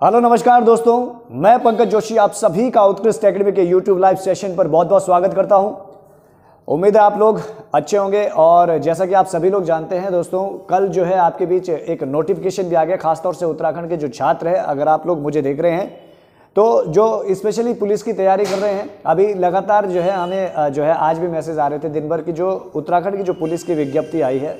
Hello नमस्कार दोस्तों, मैं पंकज जोशी आप सभी का उत्कृष्ट एकेडमी के यूट्यूब लाइव सेशन पर बहुत बहुत स्वागत करता हूं। उम्मीद है आप लोग अच्छे होंगे। और जैसा कि आप सभी लोग जानते हैं दोस्तों, कल जो है आपके बीच एक नोटिफिकेशन भी आ गया, खासतौर से उत्तराखंड के जो छात्र हैं, अगर आप लोग मुझे देख रहे हैं तो जो स्पेशली पुलिस की तैयारी कर रहे हैं, अभी लगातार जो है हमें जो है आज भी मैसेज आ रहे थे दिन भर की, जो उत्तराखंड की जो पुलिस की विज्ञप्ति आई है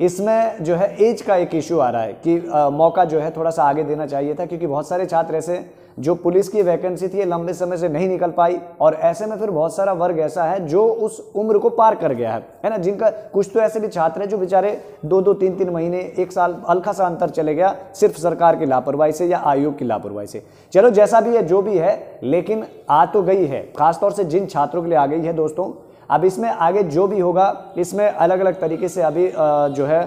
इसमें जो है एज का एक इशू आ रहा है कि मौका जो है थोड़ा सा आगे देना चाहिए था, क्योंकि बहुत सारे छात्र ऐसे जो पुलिस की वैकेंसी थी लंबे समय से नहीं निकल पाई, और ऐसे में फिर बहुत सारा वर्ग ऐसा है जो उस उम्र को पार कर गया है ना। जिनका कुछ तो ऐसे भी छात्र हैं जो बेचारे 2-2, 3-3 महीने, 1 साल हल्का सा अंतर चले गया सिर्फ सरकार की लापरवाही से या आयोग की लापरवाही से। चलो जैसा भी है जो भी है, लेकिन आ तो गई है, खासतौर से जिन छात्रों के लिए आ गई है दोस्तों। अब इसमें आगे जो भी होगा, इसमें अलग अलग तरीके से अभी जो है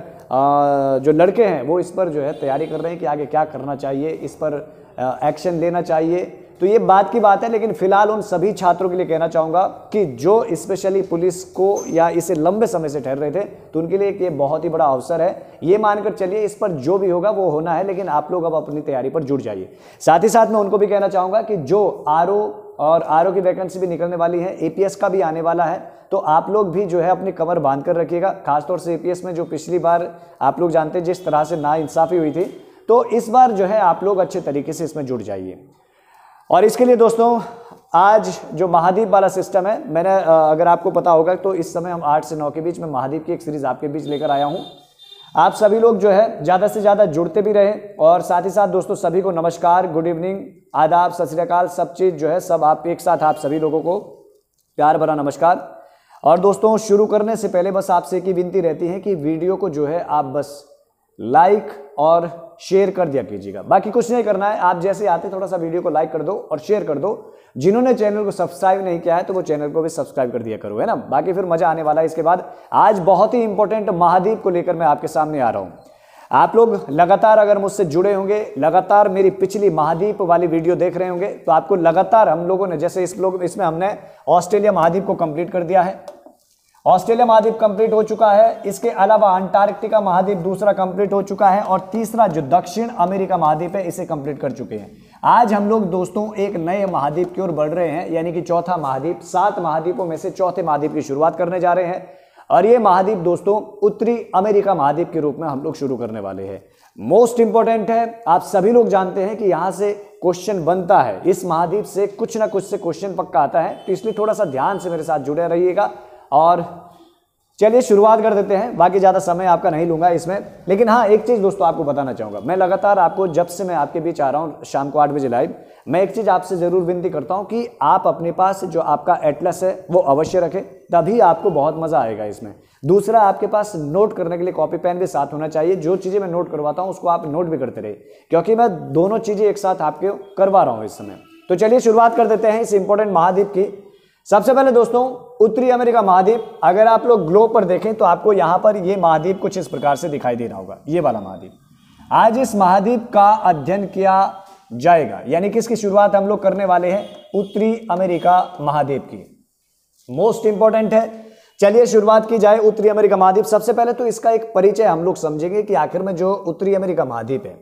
जो लड़के हैं वो इस पर जो है तैयारी कर रहे हैं कि आगे क्या करना चाहिए, इस पर एक्शन लेना चाहिए। तो ये बात की बात है, लेकिन फिलहाल उन सभी छात्रों के लिए कहना चाहूँगा कि जो स्पेशली पुलिस को या इसे लंबे समय से ठहर रहे थे, तो उनके लिए ये बहुत ही बड़ा अवसर है। ये मानकर चलिए इस पर जो भी होगा वो होना है, लेकिन आप लोग अब अपनी तैयारी पर जुट जाइए। साथ ही साथ मैं उनको भी कहना चाहूँगा कि जो आरओ की वैकेंसी भी निकलने वाली है, एपीएस का भी आने वाला है, तो आप लोग भी जो है अपनी कमर बांध कर रखिएगा। खासतौर से एपीएस में जो पिछली बार आप लोग जानते हैं जिस तरह से नाइंसाफी हुई थी, तो इस बार जो है आप लोग अच्छे तरीके से इसमें जुड़ जाइए। और इसके लिए दोस्तों आज जो महादीप वाला सिस्टम है, मैंने अगर आपको पता होगा तो इस समय हम 8 से 9 के बीच में महादीप की एक सीरीज आपके बीच लेकर आया हूं। आप सभी लोग जो है ज़्यादा से ज़्यादा जुड़ते भी रहें। और साथ ही साथ दोस्तों सभी को नमस्कार, गुड इवनिंग, आदाब, सत श्री अकाल, सब चीज़ जो है सब आप एक साथ, आप सभी लोगों को प्यार भरा नमस्कार। और दोस्तों शुरू करने से पहले बस आपसे एक ही विनती रहती है कि वीडियो को जो है आप बस लाइक और शेयर कर दिया कीजिएगा, बाकी कुछ नहीं करना है। आप जैसे आते थोड़ा सा वीडियो को लाइक कर दो और शेयर कर दो। जिन्होंने चैनल को सब्सक्राइब नहीं किया है तो वो चैनल को भी सब्सक्राइब कर दिया करो, है ना। बाकी फिर मजा आने वाला है। इसके बाद आज बहुत ही इंपॉर्टेंट महादीप को लेकर मैं आपके सामने आ रहा हूं। आप लोग लगातार अगर मुझसे जुड़े होंगे, लगातार मेरी पिछली महादीप वाली वीडियो देख रहे होंगे, तो आपको लगातार हम लोगों ने, जैसे इसमें हमने ऑस्ट्रेलिया महादीप को कंप्लीट कर दिया है, ऑस्ट्रेलिया महाद्वीप कंप्लीट हो चुका है। इसके अलावा अंटार्कटिका महाद्वीप दूसरा कंप्लीट हो चुका है, और तीसरा जो दक्षिण अमेरिका महाद्वीप है इसे कंप्लीट कर चुके हैं। आज हम लोग दोस्तों एक नए महाद्वीप की ओर बढ़ रहे हैं, यानी कि चौथा महाद्वीप। 7 महाद्वीपों में से चौथे महाद्वीप की शुरुआत करने जा रहे हैं, और ये महाद्वीप दोस्तों उत्तरी अमेरिका महाद्वीप के रूप में हम लोग शुरू करने वाले हैं। मोस्ट इंपॉर्टेंट है, आप सभी लोग जानते हैं कि यहां से क्वेश्चन बनता है, इस महाद्वीप से कुछ ना कुछ से क्वेश्चन पक्का आता है, तो इसलिए थोड़ा सा ध्यान से मेरे साथ जुड़े रहिएगा। और चलिए शुरुआत कर देते हैं, बाकी ज़्यादा समय आपका नहीं लूंगा इसमें। लेकिन हाँ, एक चीज़ दोस्तों आपको बताना चाहूँगा, मैं लगातार आपको जब से मैं आपके बीच आ रहा हूँ शाम को 8 बजे लाइव, मैं एक चीज़ आपसे ज़रूर विनती करता हूँ कि आप अपने पास जो आपका एटलस है वो अवश्य रखें, तभी आपको बहुत मज़ा आएगा इसमें। दूसरा, आपके पास नोट करने के लिए कॉपी पेन भी साथ होना चाहिए। जो चीज़ें मैं नोट करवाता हूँ उसको आप नोट भी करते रहिए, क्योंकि मैं दोनों चीज़ें एक साथ आपके करवा रहा हूँ इस समय। तो चलिए शुरुआत कर देते हैं इस इंपॉर्टेंट महाद्वीप की। सबसे पहले दोस्तों उत्तरी अमेरिका महाद्वीप, अगर आप लोग ग्लोब पर देखें तो आपको यहां पर ये महाद्वीप कुछ इस प्रकार से दिखाई दे रहा होगा, ये वाला महाद्वीप। आज इस महाद्वीप का अध्ययन किया जाएगा, यानी कि इसकी शुरुआत हम लोग करने वाले हैं उत्तरी अमेरिका महाद्वीप की। मोस्ट इंपॉर्टेंट है, चलिए शुरुआत की जाए उत्तरी अमेरिका महाद्वीप। सबसे पहले तो इसका एक परिचय हम लोग समझेंगे कि आखिर में जो उत्तरी अमेरिका महाद्वीप है,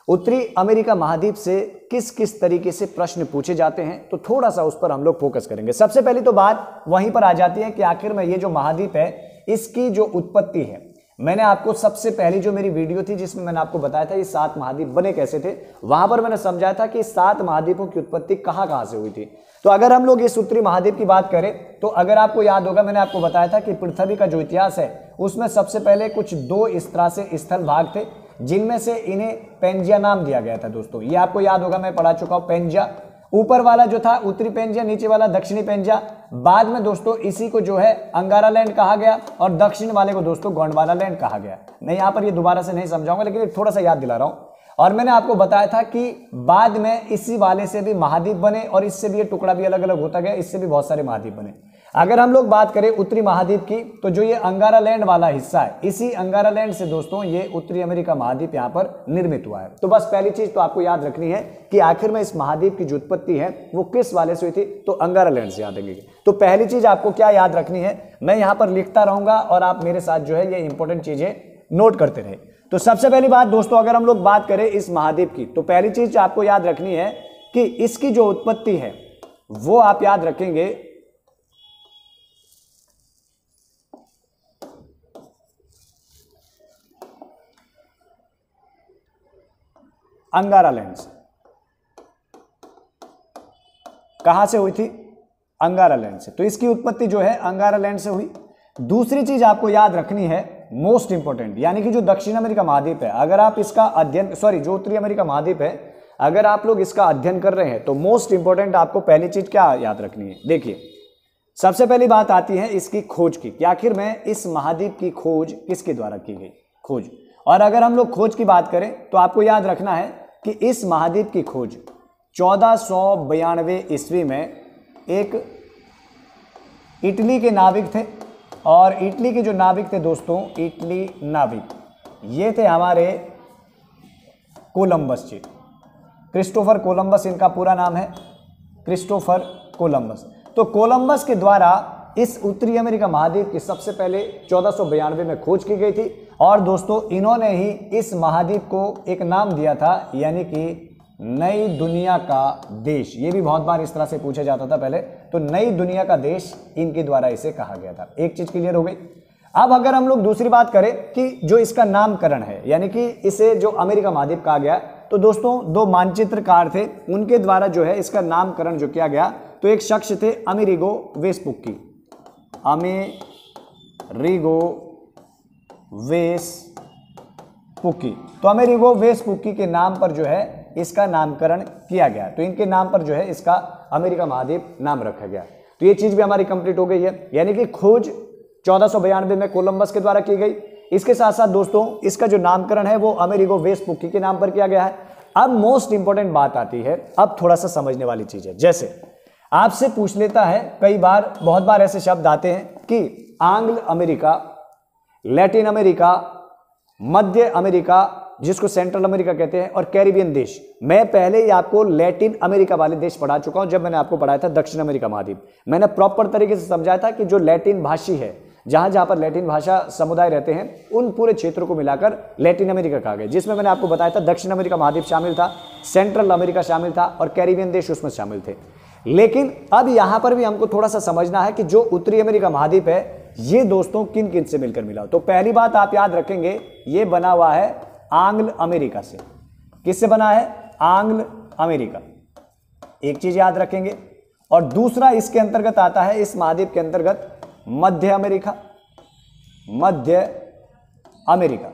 उत्तरी अमेरिका महाद्वीप से किस किस तरीके से प्रश्न पूछे जाते हैं, तो थोड़ा सा उस पर हम लोग फोकस करेंगे। सबसे पहले तो बात वहीं पर आ जाती है कि आखिर में ये जो महाद्वीप है इसकी जो उत्पत्ति है, मैंने आपको सबसे पहली जो मेरी वीडियो थी जिसमें मैंने आपको बताया था ये 7 महाद्वीप बने कैसे थे, वहां पर मैंने समझाया था कि 7 महाद्वीपों की उत्पत्ति कहां से हुई थी। तो अगर हम लोग इस उत्तरी महाद्वीप की बात करें तो अगर आपको याद होगा, मैंने आपको बताया था कि पृथ्वी का जो इतिहास है उसमें सबसे पहले कुछ 2 इस तरह से स्थल भाग थे, जिनमें से इन्हें पेंजिया नाम दिया गया था। दोस्तों ये आपको याद होगा, मैं पढ़ा चुका हूं। पेंजिया ऊपर वाला जो था उत्तरी पेंजिया, नीचे वाला दक्षिणी पेंजिया। बाद में दोस्तों इसी को जो है अंगारा लैंड कहा गया, और दक्षिण वाले को दोस्तों गोंडवाना लैंड कहा गया। मैं यहाँ पर ये दोबारा से नहीं समझाऊंगा, लेकिन थोड़ा सा याद दिला रहा हूँ। और मैंने आपको बताया था कि बाद में इसी वाले से भी महाद्वीप बने, और इससे भी ये टुकड़ा भी अलग अलग होता गया, इससे भी बहुत सारे महाद्वीप बने। अगर हम लोग बात करें उत्तरी महाद्वीप की, तो जो ये अंगारा लैंड वाला हिस्सा है, इसी अंगारा लैंड से दोस्तों ये उत्तरी अमेरिका महाद्वीप यहाँ पर निर्मित हुआ है। तो बस पहली चीज तो आपको याद रखनी है कि आखिर में इस महाद्वीप की जो उत्पत्ति है वो किस वाले से हुई थी, तो अंगारा लैंड से याद रखेंगे। तो पहली चीज आपको क्या याद रखनी है, मैं यहाँ पर लिखता रहूंगा और आप मेरे साथ जो है ये इंपॉर्टेंट चीजें नोट करते रहे। तो सबसे पहली बात दोस्तों, अगर हम लोग बात करें इस महाद्वीप की, तो पहली चीज आपको याद रखनी है कि इसकी जो उत्पत्ति है वो आप याद रखेंगे अंगारा लैंड से। कहां से हुई थी? अंगारा लैंड से। तो इसकी उत्पत्ति जो है अंगारा लैंड से हुई। दूसरी चीज आपको याद रखनी है मोस्ट इंपॉर्टेंट, यानी कि जो दक्षिण अमेरिका महाद्वीप है, अगर आप इसका अध्ययन जो उत्तरी अमेरिका महाद्वीप है, अगर आप लोग इसका अध्ययन कर रहे हैं तो मोस्ट इंपॉर्टेंट आपको पहली चीज क्या याद रखनी है? देखिए, सबसे पहली बात आती है इसकी खोज की कि आखिर में इस महाद्वीप की खोज किसके द्वारा की गई? खोज। और अगर हम लोग खोज की बात करें तो आपको याद रखना है कि इस महाद्वीप की खोज 1492 ईस्वी में एक इटली के नाविक थे, और इटली के जो नाविक थे दोस्तों, इटली नाविक, ये थे हमारे कोलंबस जी, क्रिस्टोफर कोलंबस इनका पूरा नाम है, क्रिस्टोफर कोलंबस। तो कोलंबस के द्वारा इस उत्तरी अमेरिका महाद्वीप की सबसे पहले 1492 में खोज की गई थी, और दोस्तों इन्होंने ही इस महाद्वीप को एक नाम दिया था, यानी कि नई दुनिया का देश। ये भी बहुत बार इस तरह से पूछा जाता था पहले, तो नई दुनिया का देश इनके द्वारा इसे कहा गया था। एक चीज क्लियर हो गई। अब अगर हम लोग दूसरी बात करें कि जो इसका नामकरण है, यानी कि इसे जो अमेरिका महाद्वीप कहा गया, तो दोस्तों दो मानचित्रकार थे, उनके द्वारा जो है इसका नामकरण जो किया गया, तो एक शख्स थे अमेरिगो वेस्पुक्की, अमेरिगो वेस्पुक्की। तो अमेरिगो वेस्पुक्की के नाम पर जो है इसका नामकरण किया गया, तो इनके नाम पर जो है इसका अमेरिका महाद्वीप नाम रखा गया। तो ये चीज भी हमारी कंप्लीट हो गई है, यानी कि खोज 1492 में कोलंबस के द्वारा की गई। इसके साथ साथ दोस्तों इसका जो नामकरण है वो अमेरिगो वेस्पुक्की के नाम पर किया गया है। अब मोस्ट इंपॉर्टेंट बात आती है, अब थोड़ा सा समझने वाली चीज है। जैसे आपसे पूछ लेता है, कई बार बहुत बार ऐसे शब्द आते हैं कि आंग्ल अमेरिका, लैटिन अमेरिका, मध्य अमेरिका जिसको सेंट्रल अमेरिका कहते हैं, और कैरिबियन देश। मैं पहले ही आपको लैटिन अमेरिका वाले देश पढ़ा चुका हूं, जब मैंने आपको पढ़ाया था दक्षिण अमेरिका महाद्वीप। मैंने प्रॉपर तरीके से समझाया था कि जो लैटिन भाषी है, जहां जहां पर लैटिन भाषा समुदाय रहते हैं, उन पूरे क्षेत्रों को मिलाकर लैटिन अमेरिका कहा गया, जिसमें मैंने आपको बताया था दक्षिण अमेरिका महाद्वीप शामिल था, सेंट्रल अमेरिका शामिल था, और कैरिबियन देश उसमें शामिल थे। लेकिन अब यहां पर भी हमको थोड़ा सा समझना है कि जो उत्तरी अमेरिका महाद्वीप है, ये दोस्तों किन किन से मिलकर मिला। तो पहली बात आप याद रखेंगे, ये बना हुआ है आंग्ल अमेरिका से। किससे बना है? आंग्ल अमेरिका। एक चीज याद रखेंगे। और दूसरा इसके अंतर्गत आता है, इस महाद्वीप के अंतर्गत मध्य अमेरिका, मध्य अमेरिका।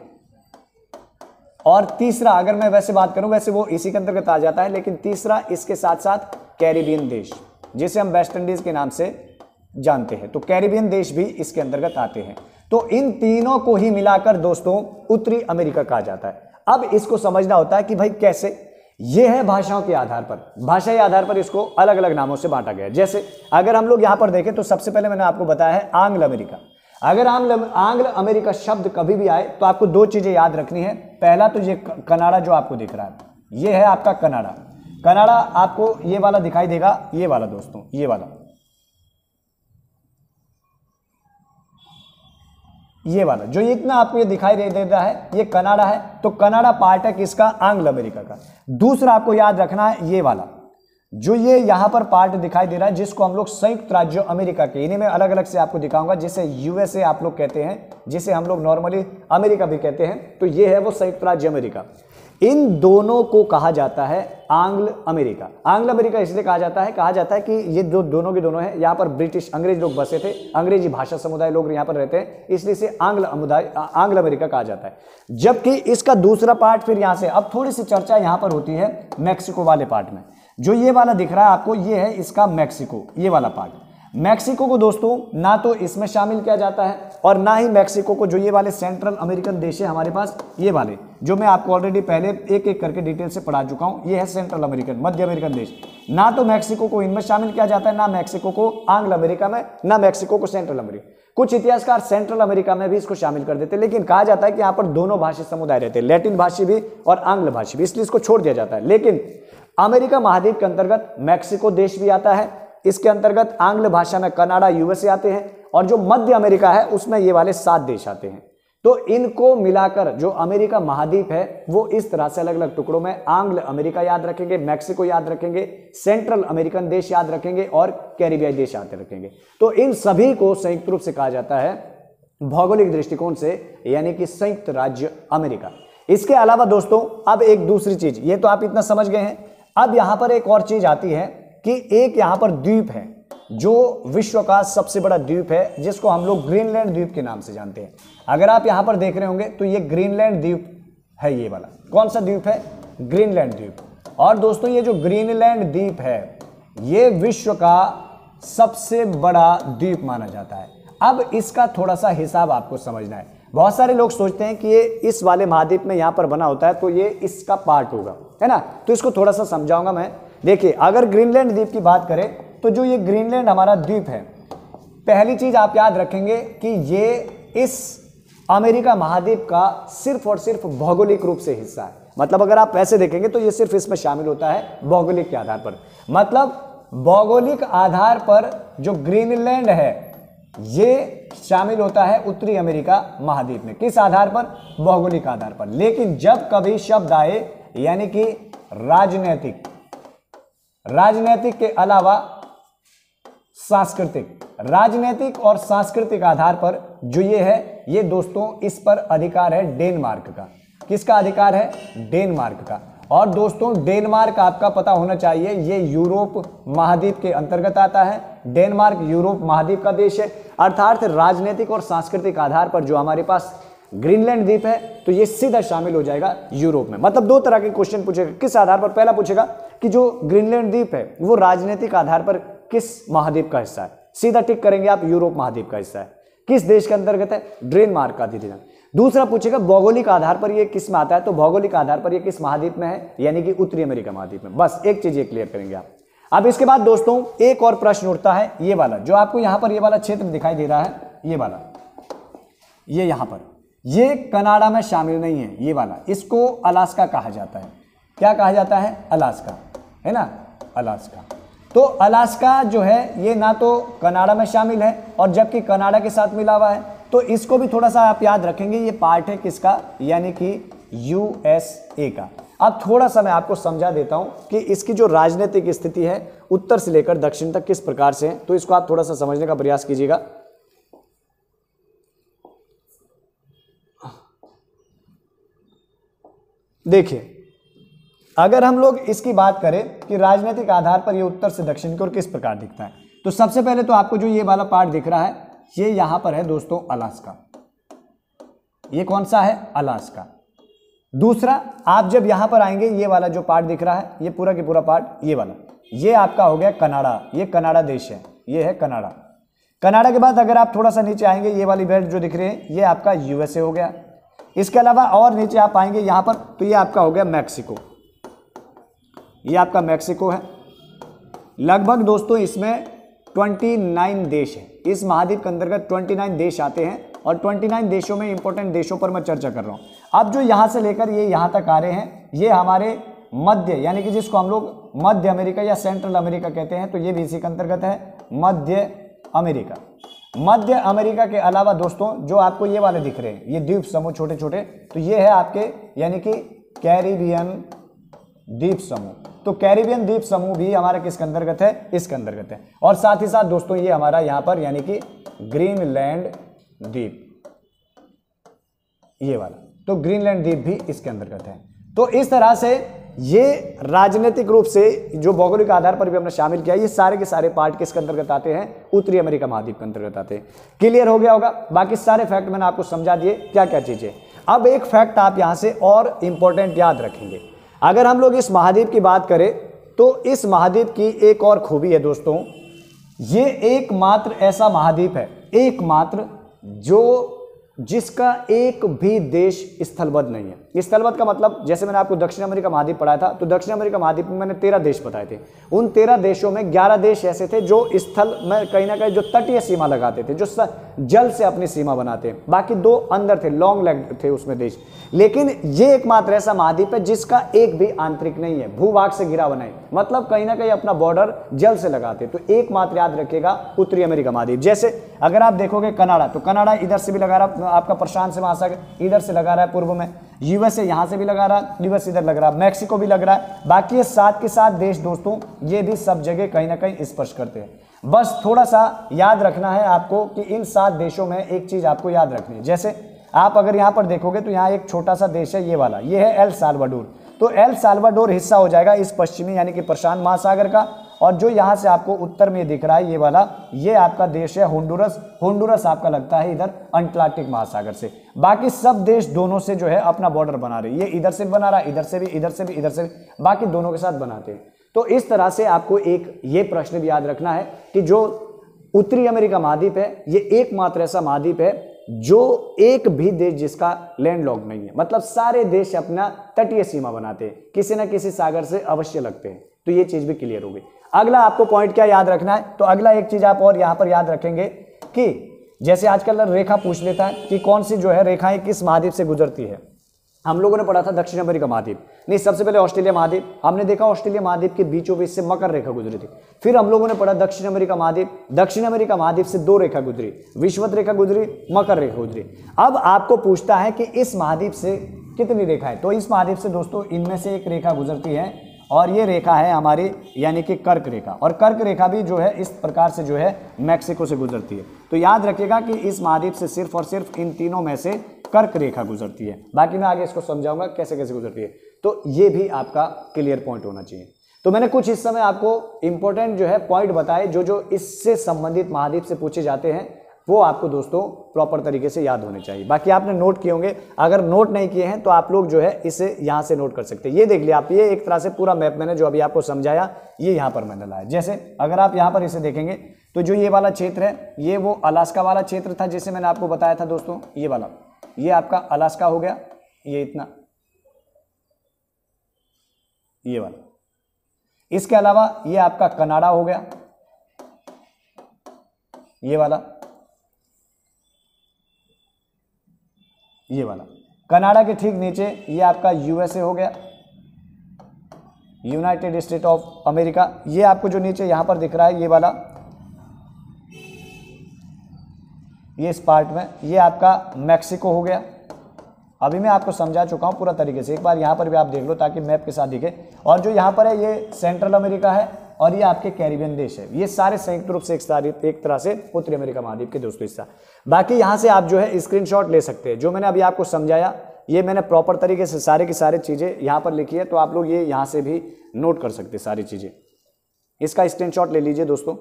और तीसरा, अगर मैं वैसे बात करूं, वैसे वो इसी के अंतर्गत आ जाता है, लेकिन तीसरा इसके साथ साथ कैरिबियन देश, जिसे हम वेस्ट इंडीज के नाम से जानते हैं, तो कैरिबियन देश भी इसके अंतर्गत आते हैं। तो इन तीनों को ही मिलाकर दोस्तों उत्तरी अमेरिका कहा जाता है। अब इसको समझना होता है कि भाई कैसे, ये है भाषाओं के आधार पर, भाषाई आधार पर इसको अलग अलग नामों से बांटा गया। जैसे अगर हम लोग यहां पर देखें तो सबसे पहले मैंने आपको बताया है आंग्ल अमेरिका। अगर आंग्ल अमेरिका शब्द कभी भी आए तो आपको दो चीजें याद रखनी है। पहला तो ये कनाडा जो आपको दिख रहा है, ये है आपका कनाडा। कनाडा आपको ये वाला दिखाई देगा, ये वाला दोस्तों, ये वाला, ये वाला जो इतना आपको ये दिखाई दे देता है, ये कनाडा है। तो कनाडा पार्ट है किसका? आंग्ल अमेरिका का। दूसरा आपको याद रखना है ये वाला, जो ये यहां पर पार्ट दिखाई दे रहा है, जिसको हम लोग संयुक्त राज्य अमेरिका के, इन्हीं में अलग अलग से आपको दिखाऊंगा, जिसे यूएसए आप लोग कहते हैं, जिसे हम लोग नॉर्मली अमेरिका भी कहते हैं। तो ये है वो संयुक्त राज्य अमेरिका। इन दोनों को कहा जाता है आंग्ल अमेरिका। आंग्ल अमेरिका इसलिए कहा जाता है कि ये जो दोनों के दोनों हैं, यहाँ पर ब्रिटिश अंग्रेज लोग बसे थे, अंग्रेजी भाषा समुदाय लोग यहाँ पर रहते हैं, इसलिए इसे आंग्ल अमेरिका कहा जाता है। जबकि इसका दूसरा पार्ट फिर यहाँ से, अब थोड़ी सी चर्चा यहाँ पर होती है मैक्सिको वाले पार्ट में। जो ये वाला दिख रहा है आपको, ये है इसका मैक्सिको, ये वाला पार्ट। मैक्सिको को दोस्तों ना तो इसमें शामिल किया जाता है, और ना ही मैक्सिको को, जो ये वाले सेंट्रल अमेरिकन देश है हमारे पास, ये वाले जो मैं आपको ऑलरेडी पहले एक एक करके डिटेल से पढ़ा चुका हूं, ये है सेंट्रल अमेरिकन, मध्य अमेरिकन देश। ना तो मैक्सिको को इनमें शामिल किया जाता है, ना मैक्सिको को आंग्ल अमेरिका में, ना मैक्सिको को सेंट्रल अमेरिका। कुछ इतिहासकार सेंट्रल अमेरिका में भी इसको शामिल कर देते हैं, लेकिन कहा जाता है कि यहाँ पर दोनों भाषी समुदाय रहते हैं, लैटिन भाषी भी और आंग्ल भाषी भी, इसलिए इसको छोड़ दिया जाता है। लेकिन अमेरिका महाद्वीप के अंतर्गत मैक्सिको देश भी आता है, इसके अंतर्गत आंग्ल भाषा में कनाडा, यूएसए आते हैं, और जो मध्य अमेरिका है उसमें ये वाले 7 देश आते हैं। तो इनको मिलाकर जो अमेरिका महाद्वीप है वो इस तरह से अलग अलग टुकड़ों में आंग्ल अमेरिका याद रखेंगे, मैक्सिको याद रखेंगे, सेंट्रल अमेरिकन देश याद रखेंगे और कैरिबियाई देश याद रखेंगे। तो इन सभी को संयुक्त रूप से कहा जाता है भौगोलिक दृष्टिकोण से यानी कि संयुक्त राज्य अमेरिका। इसके अलावा दोस्तों अब एक दूसरी चीज, ये तो आप इतना समझ गए हैं, अब यहां पर एक और चीज आती है कि एक यहां पर द्वीप है जो विश्व का सबसे बड़ा द्वीप है जिसको हम लोग ग्रीनलैंड द्वीप के नाम से जानते हैं। अगर आप यहां पर देख रहे होंगे तो ये ग्रीनलैंड द्वीप है, ये वाला कौन सा द्वीप है? ग्रीनलैंड द्वीप। और दोस्तों ये जो ग्रीनलैंड द्वीप है ये विश्व का सबसे बड़ा द्वीप माना जाता है। अब इसका थोड़ा सा हिसाब आपको समझना है। बहुत सारे लोग सोचते हैं कि ये इस वाले महाद्वीप में यहां पर बना होता है तो ये इसका पार्ट होगा, है ना, तो इसको थोड़ा सा समझाऊंगा मैं। देखिए अगर ग्रीनलैंड द्वीप की बात करें तो जो ये ग्रीनलैंड हमारा द्वीप है, पहली चीज आप याद रखेंगे कि ये इस अमेरिका महाद्वीप का सिर्फ और सिर्फ भौगोलिक रूप से हिस्सा है। मतलब अगर आप ऐसे देखेंगे तो ये सिर्फ इसमें शामिल होता है भौगोलिक के आधार पर। मतलब भौगोलिक आधार पर जो ग्रीनलैंड है ये शामिल होता है उत्तरी अमेरिका महाद्वीप में। किस आधार पर? भौगोलिक आधार पर। लेकिन जब कभी शब्द आए यानी कि राजनीतिक के अलावा सांस्कृतिक, राजनीतिक और सांस्कृतिक आधार पर जो ये है, ये दोस्तों इस पर अधिकार है डेनमार्क का। किसका अधिकार है? डेनमार्क का। और दोस्तों डेनमार्क आपका पता होना चाहिए ये यूरोप महाद्वीप के अंतर्गत आता है। डेनमार्क यूरोप महाद्वीप का देश है। अर्थात राजनीतिक और सांस्कृतिक आधार पर जो हमारे पास ग्रीनलैंड द्वीप है तो ये सीधा शामिल हो जाएगा यूरोप में। मतलब दो तरह के क्वेश्चन पूछेगा। किस आधार पर? पहला पूछेगा कि जो ग्रीनलैंड द्वीप है वो राजनीतिक आधार पर किस महाद्वीप का हिस्सा है, सीधा टिक करेंगे आप, यूरोप महाद्वीप का हिस्सा है। किस देश के अंतर्गत है? डेनमार्क का अधिकार। दूसरा पूछेगा भौगोलिक आधार पर ये किस में आता है, तो भौगोलिक आधार पर ये किस महाद्वीप में है, यानी कि उत्तरी अमेरिका महाद्वीप में। बस एक चीज ये क्लियर करेंगे आप। अब इसके बाद दोस्तों एक और प्रश्न उठता है, ये वाला जो आपको यहां पर ये वाला क्षेत्र दिखाई दे रहा है, ये वाला, ये यहां पर, ये कनाडा में शामिल नहीं है, ये वाला, इसको अलास्का कहा जाता है। क्या कहा जाता है? अलास्का, है ना, अलास्का। तो अलास्का जो है ये ना तो कनाडा में शामिल है और जबकि कनाडा के साथ मिला हुआ है, तो इसको भी थोड़ा सा आप याद रखेंगे, ये पार्ट है किसका, यानी कि यूएसए का। अब थोड़ा सा मैं आपको समझा देता हूं कि इसकी जो राजनीतिक स्थिति है उत्तर से लेकर दक्षिण तक किस प्रकार से है, तो इसको आप थोड़ा सा समझने का प्रयास कीजिएगा। देखिए अगर हम लोग इसकी बात करें कि राजनीतिक आधार पर ये उत्तर से दक्षिण की ओर किस प्रकार दिखता है, तो सबसे पहले तो आपको जो ये वाला पार्ट दिख रहा है ये यहां पर है दोस्तों अलास्का। ये कौन सा है? अलास्का। दूसरा आप जब यहां पर आएंगे ये वाला जो पार्ट दिख रहा है, ये पूरा की पूरा पार्ट, ये वाला, ये आपका हो गया कनाडा। ये कनाडा देश है, ये है कनाडा। कनाडा के बाद अगर आप थोड़ा सा नीचे आएंगे, ये वाली बेल्ट जो दिख रही है ये आपका यूएसए हो गया। इसके अलावा और नीचे आप आएंगे यहां पर तो ये आपका हो गया मैक्सिको। ये आपका मैक्सिको है। लगभग दोस्तों इसमें 29 देश है। इस महाद्वीप के अंतर्गत 29 देश आते हैं और 29 देशों में इंपॉर्टेंट देशों पर मैं चर्चा कर रहा हूं। अब जो यहां से लेकर ये यहां तक आ रहे हैं, ये हमारे मध्य, यानी कि जिसको हम लोग मध्य अमेरिका या सेंट्रल अमेरिका कहते हैं, तो ये भी इसी के अंतर्गत है, मध्य अमेरिका। मध्य अमेरिका के अलावा दोस्तों जो आपको ये वाले दिख रहे हैं, ये द्वीप समूह छोटे छोटे, तो ये है आपके यानी कि कैरिबियन द्वीप समूह। तो कैरिबियन द्वीप समूह भी हमारा किसके अंतर्गत है? इसके अंतर्गत है। और साथ ही साथ दोस्तों ये हमारा यहां पर यानी कि ग्रीनलैंड द्वीप, ये वाला, तो ग्रीनलैंड द्वीप भी इसके अंतर्गत है। तो इस तरह से ये राजनीतिक रूप से जो भौगोलिक आधार पर भी हमने शामिल किया, ये सारे के सारे पार्ट किसके अंतर्गत आते हैं? उत्तरी अमेरिका महाद्वीप के अंतर्गत आते हैं। क्लियर हो गया होगा? बाकी सारे फैक्ट मैंने आपको समझा दिए क्या क्या चीजें। अब एक फैक्ट आप यहां से और इंपॉर्टेंट याद रखेंगे। अगर हम लोग इस महाद्वीप की बात करें तो इस महाद्वीप की एक और खूबी है दोस्तों, ये एकमात्र ऐसा महाद्वीप है, एकमात्र जो जिसका एक भी देश स्थलबद्ध नहीं है। स्थलबद्ध का मतलब जैसे मैंने आपको दक्षिण अमेरिका महाद्वीप पढ़ाया था, तो दक्षिण अमेरिका महाद्वीप में मैंने 13 देश बताए थे। उन 13 देशों में 11 देश ऐसे थे जो स्थल में कहीं ना कहीं जो तटीय सीमा लगाते थे, जो जल से अपनी सीमा बनाते हैं, बाकी 2 अंदर थे, लॉन्ग लेग थे उसमें देश। लेकिन ये एकमात्र ऐसा महाद्वीप है जिसका एक भी आंतरिक नहीं है, भूभाग से घिरा बना है, मतलब कहीं ना कहीं अपना बॉर्डर जल से लगाते। तो एकमात्र याद रखिएगा उत्तरी अमेरिका महाद्वीप। जैसे अगर आप देखोगे कनाडा, तो कनाडा इधर से भी लगा रहा, आपका प्रशांत से महासागर इधर से लगा रहा है पूर्व में, यूएसए यहां से भी लगा रहा है, यूएस इधर लग रहा है, मैक्सिको भी लग रहा है। बाकी ये 7 के 7 देश दोस्तों, ये भी सब जगह कहीं ना कहीं स्पर्श करते हैं। बस थोड़ा सा याद रखना है आपको कि इन 7 देशों में एक चीज आपको याद रखनी है। जैसे आप अगर यहां पर देखोगे तो यहां एक छोटा सा देश है, ये वाला, ये है एल साल्वाडोर। तो एल साल्वाडोर हिस्सा हो जाएगा इस पश्चिमी यानी कि प्रशांत महासागर का, और जो यहां से आपको उत्तर में दिख रहा है ये वाला, ये आपका देश है होंडुरस। होंडुरस आपका लगता है इधर अटलांटिक महासागर से। बाकी सब देश दोनों से जो है अपना बॉर्डर बना रहे, ये इधर से बना रहा है, इधर से भी, इधर से भी, इधर से भी, बाकी दोनों के साथ बनाते हैं। तो इस तरह से आपको एक ये प्रश्न भी याद रखना है कि जो उत्तरी अमेरिका महाद्वीप है, ये एकमात्र ऐसा महाद्वीप है जो एक भी देश जिसका लैंडलॉक नहीं है, मतलब सारे देश अपना तटीय सीमा बनाते हैं, किसी न किसी सागर से अवश्य लगते हैं। तो ये चीज भी क्लियर हो गई। अगला आपको पॉइंट क्या याद रखना है, तो अगला एक चीज आप और यहां पर याद रखेंगे कि जैसे आजकल रेखा पूछ लेता है कि कौन सी जो है रेखाएं किस महाद्वीप से गुजरती है। हम लोगों ने पढ़ा था दक्षिण अमेरिका महाद्वीप, नहीं सबसे पहले ऑस्ट्रेलिया महाद्वीप, हमने देखा ऑस्ट्रेलिया महाद्वीप के बीचों बीच से मकर रेखा गुजरी थी। फिर हम लोगों ने पढ़ा दक्षिण अमेरिका महाद्वीप, दक्षिण अमेरिका महाद्वीप से 2 रेखा गुजरी, विषुवत रेखा गुजरी, मकर रेखा गुजरी। अब आपको पूछता है कि इस महाद्वीप से कितनी रेखाएं, तो इस महाद्वीप से दोस्तों इनमें से एक रेखा गुजरती है, और ये रेखा है हमारी यानी कि कर्क रेखा, और कर्क रेखा भी जो है इस प्रकार से जो है मैक्सिको से गुजरती है। तो याद रखिएगा कि इस महाद्वीप से सिर्फ और सिर्फ इन तीनों में से कर्क रेखा गुजरती है, बाकी मैं आगे इसको समझाऊंगा कैसे कैसे गुजरती है। तो ये भी आपका क्लियर पॉइंट होना चाहिए। तो मैंने कुछ इस समय आपको इंपॉर्टेंट जो है पॉइंट बताए जो इससे संबंधित महाद्वीप से पूछे जाते हैं, वो आपको दोस्तों प्रॉपर तरीके से याद होने चाहिए। बाकी आपने नोट किए होंगे, अगर नोट नहीं किए हैं तो आप लोग जो है इसे यहाँ से नोट कर सकते हैं। ये देख लिया आप, ये एक तरह से पूरा मैप मैंने जो अभी आपको समझाया ये यहाँ पर मैंने लाया। जैसे अगर आप यहाँ पर इसे देखेंगे तो जो ये वाला क्षेत्र है ये वो अलास्का वाला क्षेत्र था जिसे मैंने आपको बताया था दोस्तों, ये वाला, ये आपका अलास्का हो गया, ये इतना, ये वाला। इसके अलावा ये आपका कनाडा हो गया, ये वाला, ये वाला। कनाडा के ठीक नीचे ये आपका यूएसए हो गया, यूनाइटेड स्टेट ऑफ अमेरिका। ये आपको जो नीचे यहां पर दिख रहा है ये वाला, ये इस पार्ट में ये आपका मैक्सिको हो गया। अभी मैं आपको समझा चुका हूं पूरा तरीके से, एक बार यहां पर भी आप देख लो ताकि मैप के साथ दिखे। और जो यहां पर है ये सेंट्रल अमेरिका है, और ये आपके कैरिबियन देश है। ये सारे संयुक्त रूप से एक तरह से उत्तरी अमेरिका महाद्वीप के दोस्तों हिस्सा। बाकी यहां से आप जो है स्क्रीनशॉट ले सकते हैं। जो मैंने अभी आपको समझाया ये मैंने प्रॉपर तरीके से सारे की सारी चीजें यहां पर लिखी है, तो आप लोग ये यहां से भी नोट कर सकते हैं सारी चीजें। इसका स्क्रीनशॉट ले लीजिए दोस्तों।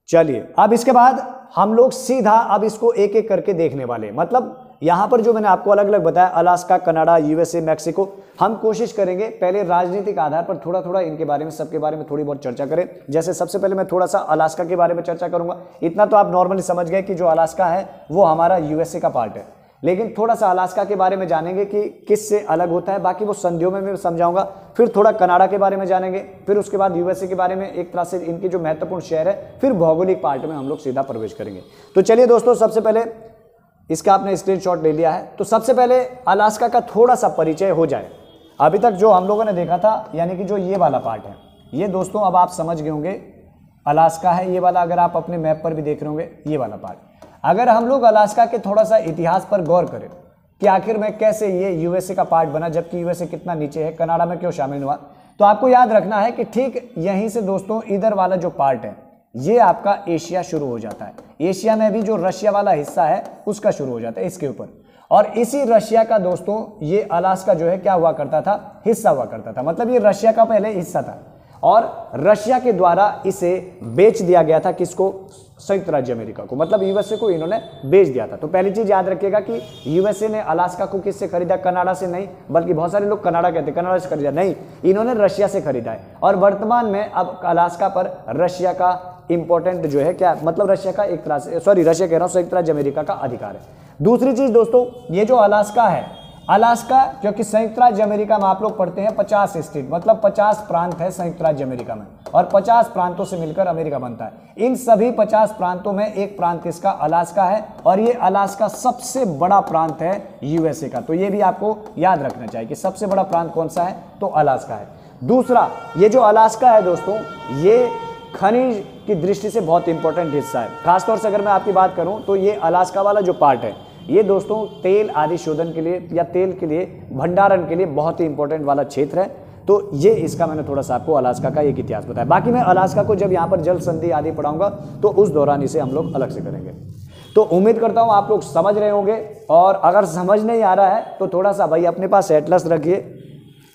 चलिए अब इसके बाद हम लोग सीधा अब इसको एक एक करके देखने वाले, मतलब यहां पर जो मैंने आपको अलग अलग बताया अलास्का, कनाडा, यूएसए, मैक्सिको, हम कोशिश करेंगे पहले राजनीतिक आधार पर थोड़ा थोड़ा इनके बारे में, सबके बारे में थोड़ी बहुत चर्चा करें। जैसे सबसे पहले मैं थोड़ा सा अलास्का के बारे में चर्चा करूंगा। इतना तो आप नॉर्मली समझ गए कि जो अलास्का है वो हमारा यूएसए का पार्ट है, लेकिन थोड़ा सा अलास्का के बारे में जानेंगे कि किससे अलग होता है। बाकी वो संधियों में मैं समझाऊंगा। फिर थोड़ा कनाडा के बारे में जानेंगे, फिर उसके बाद यूएसए के बारे में, एक तरह से इनके जो महत्वपूर्ण शहर है, फिर भौगोलिक पार्ट में हम लोग सीधा प्रवेश करेंगे। तो चलिए दोस्तों, सबसे पहले इसका आपने स्क्रीनशॉट ले लिया है, तो सबसे पहले अलास्का का थोड़ा सा परिचय हो जाए। अभी तक जो हम लोगों ने देखा था यानी कि जो ये वाला पार्ट है, ये दोस्तों अब आप समझ गए होंगे अलास्का है ये वाला। अगर आप अपने मैप पर भी देख रहे होंगे ये वाला पार्ट। अगर हम लोग अलास्का के थोड़ा सा इतिहास पर गौर करें कि आखिर में कैसे ये यूएसए का पार्ट बना, जबकि यूएसए कितना नीचे है, कनाडा में क्यों शामिल हुआ, तो आपको याद रखना है कि ठीक यहीं से दोस्तों इधर वाला जो पार्ट है ये आपका एशिया शुरू हो जाता है। एशिया में भी जो रशिया वाला हिस्सा है उसका शुरू हो जाता है इसके ऊपर, और इसी रशिया का दोस्तों ये अलास्का जो है क्या हुआ करता था, हिस्सा हुआ करता था। मतलब ये रशिया का पहले हिस्सा था, और रशिया के द्वारा इसे बेच दिया गया था किसको, संयुक्त राज्य अमेरिका को, मतलब यूएसए को इन्होंने बेच दिया था। तो पहली चीज याद रखिएगा कि यूएसए ने अलास्का को किससे खरीदा, कनाडा से नहीं, बल्कि बहुत सारे लोग कनाडा कहते हैं, कनाडा से खरीदा नहीं, इन्होंने रशिया से खरीदा है। और वर्तमान में अब अलास्का पर रशिया का इंपॉर्टेंट जो है क्या, मतलब रशिया का एक तरह से, सॉरी रशिया कह रहा हूं, संयुक्त राज्य अमेरिका का अधिकार है। दूसरी चीज दोस्तों, ये जो अलास्का है अलास्का, क्योंकि संयुक्त राज्य अमेरिका में आप लोग पढ़ते हैं 50 स्टेट, मतलब 50 प्रांत है संयुक्त राज्य अमेरिका में, और 50 प्रांतों से मिलकर अमेरिका बनता है। इन सभी 50 प्रांतों में एक प्रांत इसका अलास्का है, और ये अलास्का सबसे बड़ा प्रांत है यूएसए का। तो ये भी आपको याद रखना चाहिए कि सबसे बड़ा प्रांत कौन सा है, तो अलास्का है। दूसरा, ये जो अलास्का है दोस्तों, ये खनिज की दृष्टि से बहुत इंपॉर्टेंट हिस्सा है। खासतौर से अगर मैं आपकी बात करूं तो ये अलास्का वाला जो पार्ट है, ये दोस्तों तेल आदि शोधन के लिए या तेल के लिए भंडारण के लिए बहुत ही इंपॉर्टेंट वाला क्षेत्र है। तो ये इसका मैंने थोड़ा सा आपको अलास्का का एक इतिहास बताया। बाकी मैं अलास्का को जब यहाँ पर जल संधि आदि पढ़ाऊंगा तो उस दौरान इसे हम लोग अलग से करेंगे। तो उम्मीद करता हूँ आप लोग समझ रहे होंगे, और अगर समझ नहीं आ रहा है तो थोड़ा सा भाई अपने पास एटलस रखिए।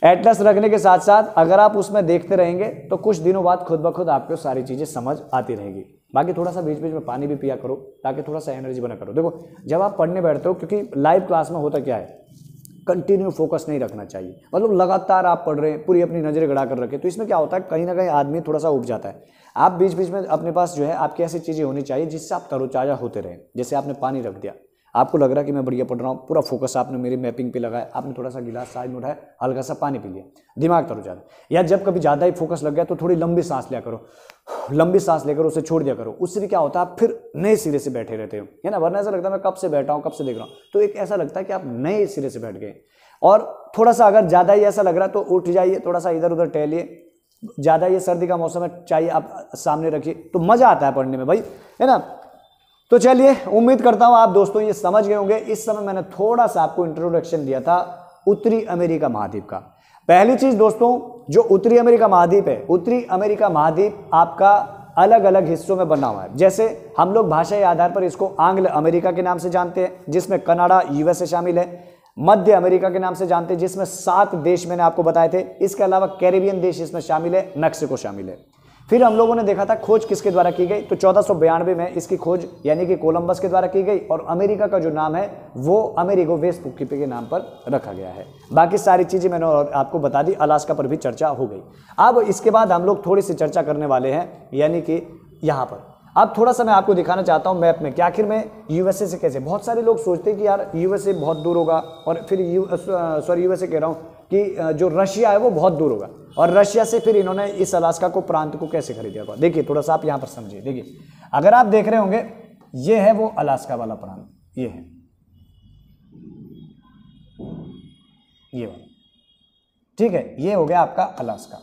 एटलस रखने के साथ साथ अगर आप उसमें देखते रहेंगे तो कुछ दिनों बाद खुद ब खुद आपको सारी चीज़ें समझ आती रहेगी। बाकी थोड़ा सा बीच बीच में पानी भी पिया करो ताकि थोड़ा सा एनर्जी बना करो। देखो जब आप पढ़ने बैठते हो, क्योंकि लाइव क्लास में होता क्या है, कंटिन्यू फोकस नहीं रखना चाहिए, मतलब लगातार आप पढ़ रहे हैं, पूरी अपनी नज़रें गड़ा कर रखें, तो इसमें क्या होता है, कहीं ना कहीं आदमी थोड़ा सा उब जाता है। आप बीच बीच में अपने पास जो है आपकी ऐसी चीज़ें होनी चाहिए जिससे आप तरोताज़ा होते रहें। जैसे आपने पानी रख दिया, आपको लग रहा है कि मैं बढ़िया पढ़ रहा हूँ, पूरा फोकस आपने मेरी मैपिंग पे लगाया, आपने थोड़ा सा गिलास साइड में उठाया, हल्का सा पानी पी लिया, दिमाग तरोताज़ा। या जब कभी ज़्यादा ही फोकस लग गया तो थोड़ी लंबी सांस लिया करो, लंबी सांस लेकर उसे छोड़ दिया करो। उससे भी क्या होता है, आप फिर नए सिरे से बैठे रहते हो, है ना। वरना ऐसा लगता है मैं कब से बैठा हूँ, कब से देख रहा हूँ, तो एक ऐसा लगता है कि आप नए सिरे से बैठ गए। और थोड़ा सा अगर ज़्यादा ही ऐसा लग रहा है तो उठ जाइए, थोड़ा सा इधर उधर टहलिए। ज़्यादा ये सर्दी का मौसम है, चाहिए आप सामने रखिए, तो मज़ा आता है पढ़ने में भाई, है ना। तो चलिए, उम्मीद करता हूँ आप दोस्तों ये समझ गए होंगे। इस समय मैंने थोड़ा सा आपको इंट्रोडक्शन दिया था उत्तरी अमेरिका महाद्वीप का। पहली चीज़ दोस्तों, जो उत्तरी अमेरिका महाद्वीप है, उत्तरी अमेरिका महाद्वीप आपका अलग अलग हिस्सों में बना हुआ है। जैसे हम लोग भाषाई आधार पर इसको आंग्ल अमेरिका के नाम से जानते हैं, जिसमें कनाडा यूएसए शामिल है। मध्य अमेरिका के नाम से जानते हैं, जिसमें 7 देश मैंने आपको बताए थे। इसके अलावा कैरिबियन देश इसमें शामिल है, मैक्सिको शामिल है। फिर हम लोगों ने देखा था खोज किसके द्वारा की गई, तो 1492 में इसकी खोज यानी कि कोलंबस के द्वारा की गई, और अमेरिका का जो नाम है वो अमेरिगो वेस्पुक्की के नाम पर रखा गया है। बाकी सारी चीज़ें मैंने आपको बता दी, अलास्का पर भी चर्चा हो गई। अब इसके बाद हम लोग थोड़ी सी चर्चा करने वाले हैं, यानी कि यहाँ पर अब थोड़ा सा मैं आपको दिखाना चाहता हूँ मैप में कि आखिर में यूएसए से कैसे। बहुत सारे लोग सोचते हैं कि यार यूएसए बहुत दूर होगा, और फिर यूएसए कह रहा हूँ कि जो रशिया है वो बहुत दूर होगा, और रशिया से फिर इन्होंने इस अलास्का को प्रांत को कैसे खरीदा होगा। देखिए थोड़ा सा आप यहाँ पर समझिए। देखिए अगर आप देख रहे होंगे, ये है वो अलास्का वाला प्रांत, ये है ये वाला, ठीक है, ये हो गया आपका अलास्का।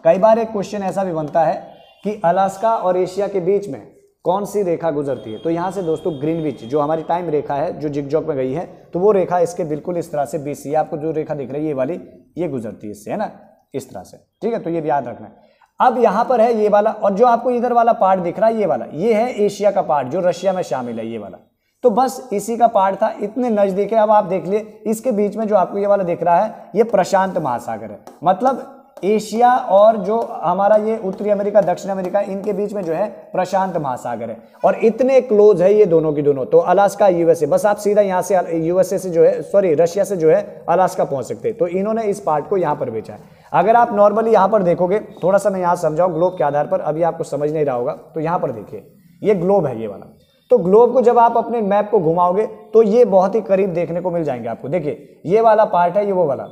कई बार एक क्वेश्चन ऐसा भी बनता है कि अलास्का और एशिया के बीच में कौन सी रेखा गुजरती है, तो यहाँ से दोस्तों ग्रीनविच जो हमारी टाइम रेखा है जो जिगजॉग में गई है, तो वो रेखा इसके बिल्कुल इस तरह से बीच से, आपको जो रेखा दिख रही है ये वाली, ये गुजरती है इससे, है ना, इस तरह से, ठीक है। तो ये भी याद रखना है। अब यहाँ पर है ये वाला, और जो आपको इधर वाला पार्ट दिख रहा है ये वाला, ये है एशिया का पार्ट जो रशिया में शामिल है, ये वाला। तो बस इसी का पार्ट था, इतने नजदीक है। अब आप देख लिए इसके बीच में जो आपको ये वाला दिख रहा है, ये प्रशांत महासागर है। मतलब एशिया और जो हमारा ये उत्तरी अमेरिका दक्षिण अमेरिका, इनके बीच में जो है प्रशांत महासागर है, और इतने क्लोज है ये दोनों की दोनों। तो अलास्का यूएसए, बस आप सीधा यहाँ से यूएसए से जो है, सॉरी रशिया से जो है अलास्का पहुंच सकते हैं। तो इन्होंने इस पार्ट को यहाँ पर बेचा है। अगर आप नॉर्मली यहाँ पर देखोगे, थोड़ा सा मैं यहाँ समझाऊँ ग्लोब के आधार पर, अभी आपको समझ नहीं रहा होगा, तो यहाँ पर देखिए ये ग्लोब है, ये वाला। तो ग्लोब को जब आप अपने मैप को घुमाओगे तो ये बहुत ही करीब देखने को मिल जाएंगे आपको। देखिए ये वाला पार्ट है, ये वो वाला,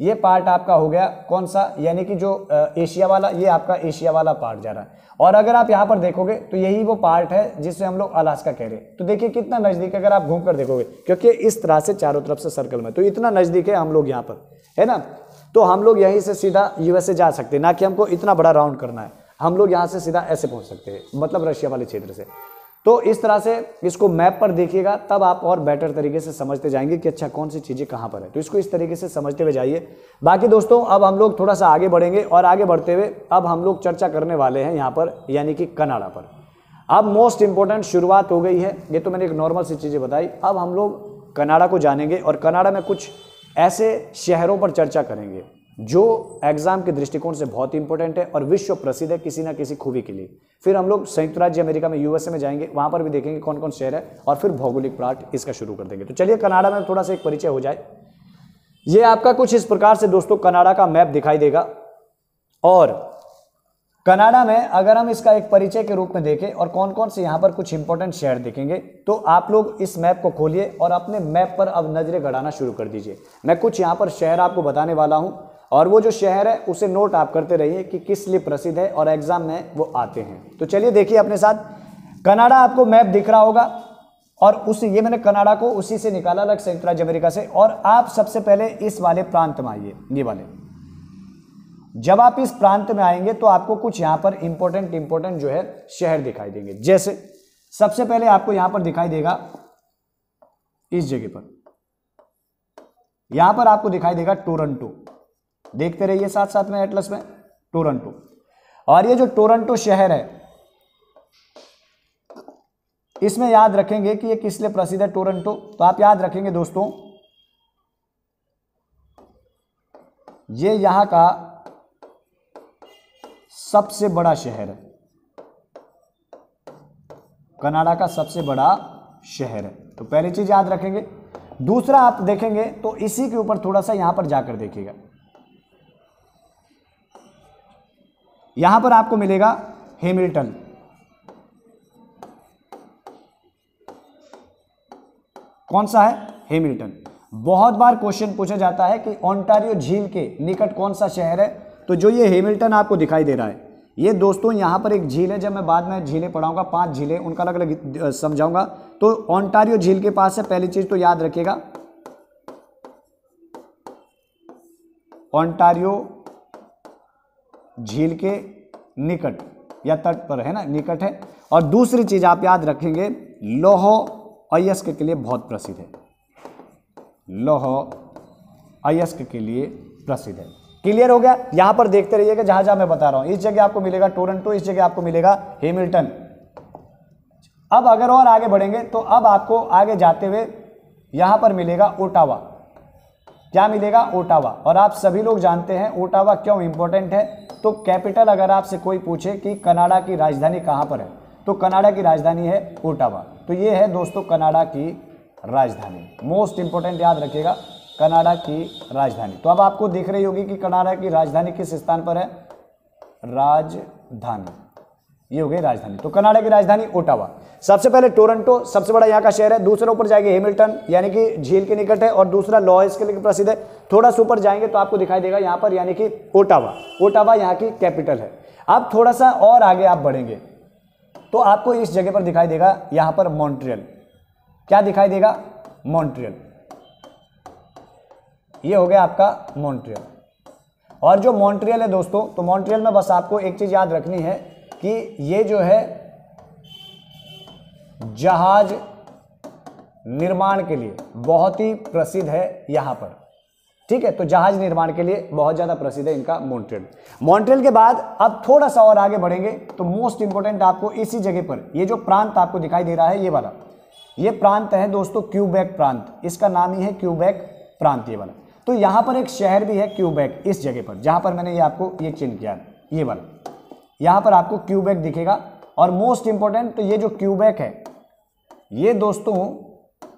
ये पार्ट आपका हो गया कौन सा, यानी कि जो एशिया वाला, ये आपका एशिया वाला पार्ट जा रहा है। और अगर आप यहाँ पर देखोगे तो यही वो पार्ट है जिसे हम लोग अलास्का कह रहे हैं। तो देखिए कितना नजदीक, अगर आप घूम कर देखोगे, क्योंकि इस तरह से चारों तरफ से सर्कल में, तो इतना नजदीक है हम लोग यहाँ पर, है ना। तो हम लोग यहीं से सीधा यूएसए जा सकते हैं, ना कि हमको इतना बड़ा राउंड करना है। हम लोग यहाँ से सीधा ऐसे पहुँच सकते हैं, मतलब रशिया वाले क्षेत्र से। तो इस तरह से इसको मैप पर देखिएगा, तब आप और बेटर तरीके से समझते जाएंगे कि अच्छा कौन सी चीज़ें कहाँ पर है। तो इसको इस तरीके से समझते हुए जाइए। बाकी दोस्तों अब हम लोग थोड़ा सा आगे बढ़ेंगे, और आगे बढ़ते हुए अब हम लोग चर्चा करने वाले हैं यहाँ पर, यानी कि कनाडा पर। अब मोस्ट इंपॉर्टेंट शुरुआत हो गई है, ये तो मैंने एक नॉर्मल सी चीज़ें बताई। अब हम लोग कनाडा को जानेंगे, और कनाडा में कुछ ऐसे शहरों पर चर्चा करेंगे जो एग्जाम के दृष्टिकोण से बहुत इंपॉर्टेंट है और विश्व प्रसिद्ध है किसी ना किसी खूबी के लिए। फिर हम लोग संयुक्त राज्य अमेरिका में यूएसए में जाएंगे, वहां पर भी देखेंगे कौन कौन शहर है, और फिर भौगोलिक पार्ट इसका शुरू कर देंगे। तो चलिए कनाडा में थोड़ा सा एक परिचय हो जाए। ये आपका कुछ इस प्रकार से दोस्तों कनाडा का मैप दिखाई देगा, और कनाडा में अगर हम इसका एक परिचय के रूप में देखें और कौन कौन से यहाँ पर कुछ इंपॉर्टेंट शहर देखेंगे, तो आप लोग इस मैप को खोलिए और अपने मैप पर अब नजरें गड़ाना शुरू कर दीजिए। मैं कुछ यहाँ पर शहर आपको बताने वाला हूँ और वो जो शहर है उसे नोट आप करते रहिए कि किस लिए प्रसिद्ध है और एग्जाम में वो आते हैं। तो चलिए देखिए अपने साथ, कनाडा आपको मैप दिख रहा होगा और उसी, ये मैंने कनाडा को उसी से निकाला, अलग संयुक्त राज्य अमेरिका से। और आप सबसे पहले इस वाले प्रांत में आइए, ये वाले। जब आप इस प्रांत में आएंगे तो आपको कुछ यहां पर इंपॉर्टेंट जो है शहर दिखाई देंगे। जैसे सबसे पहले आपको यहां पर दिखाई देगा, इस जगह पर यहां पर आपको दिखाई देगा टोरंटो। देखते रहिए साथ साथ में एटलस में टोरंटो। और ये जो टोरंटो शहर है, इसमें याद रखेंगे कि ये किस लिए प्रसिद्ध है टोरंटो। तो आप याद रखेंगे दोस्तों, ये यहां का सबसे बड़ा शहर है, कनाडा का सबसे बड़ा शहर है। तो पहली चीज याद रखेंगे। दूसरा आप देखेंगे तो इसी के ऊपर थोड़ा सा यहां पर जाकर देखिएगा, यहां पर आपको मिलेगा हैमिल्टन। कौन सा है? हैमिल्टन। बहुत बार क्वेश्चन पूछा जाता है कि ओंटारियो झील के निकट कौन सा शहर है, तो जो ये हैमिल्टन आपको दिखाई दे रहा है, ये दोस्तों यहाँ पर एक झील है। जब मैं बाद में झीलें पढ़ाऊंगा, 5 झीलें, उनका अलग अलग समझाऊंगा। तो ओंटारियो झील के पास है, पहली चीज तो याद रखिएगा, ओंटारियो झील के निकट या तट पर है ना, निकट है। और दूसरी चीज आप याद रखेंगे, लौह अयस्क के लिए बहुत प्रसिद्ध है, लौह अयस्क के लिए प्रसिद्ध है। क्लियर हो गया? यहां पर देखते रहिएगा जहां जहां मैं बता रहा हूं। इस जगह आपको मिलेगा टोरंटो, इस जगह आपको मिलेगा हैमिल्टन। अब अगर और आगे बढ़ेंगे तो अब आपको आगे जाते हुए यहां पर मिलेगा ओटावा। क्या मिलेगा? ओटावा। और आप सभी लोग जानते हैं ओटावा क्यों इंपॉर्टेंट है। तो कैपिटल, अगर आपसे कोई पूछे कि कनाडा की राजधानी कहां पर है, तो कनाडा की राजधानी है ओटावा। तो ये है दोस्तों कनाडा की राजधानी, मोस्ट इंपॉर्टेंट याद रखिएगा, कनाडा की राजधानी। तो अब आपको दिख रही होगी कि कनाडा की राजधानी किस स्थान पर है, राजधानी, ये हो गई राजधानी। तो कनाडा की राजधानी ओटावा। सबसे पहले टोरंटो सबसे बड़ा यहाँ का शहर है, दूसरे ऊपर जाएंगे हैमिल्टन यानी कि झील के निकट है, और दूसरा लॉयस के लिए प्रसिद्ध है। थोड़ा सा ऊपर जाएंगे तो आपको दिखाई देगा यहाँ पर यानी कि ओटावा। ओटावा यहाँ की कैपिटल है। अब थोड़ा सा और आगे आप बढ़ेंगे तो आपको इस जगह पर दिखाई देगा यहाँ पर मॉन्ट्रियल। क्या दिखाई देगा? मॉन्ट्रियल। ये हो गया आपका मॉन्ट्रियल। और जो मॉन्ट्रियल है दोस्तों, तो मॉन्ट्रियल में बस आपको एक चीज याद रखनी है कि ये जो है जहाज निर्माण के लिए बहुत ही प्रसिद्ध है यहां पर। ठीक है, तो जहाज निर्माण के लिए बहुत ज्यादा प्रसिद्ध है इनका मॉन्ट्रियल। मॉन्ट्रियल के बाद अब थोड़ा सा और आगे बढ़ेंगे तो मोस्ट इंपोर्टेंट आपको इसी जगह पर ये जो प्रांत आपको दिखाई दे रहा है, ये वाला, ये प्रांत है दोस्तों क्यूबेक प्रांत। इसका नाम ही है क्यूबेक प्रांत, ये वाला। तो यहां पर एक शहर भी है क्यूबेक, इस जगह पर जहां पर मैंने ये आपको ये चिन्ह किया, ये वाला, यहां पर आपको क्यूबेक दिखेगा। और मोस्ट इंपोर्टेंट तो ये जो क्यूबेक है, ये दोस्तों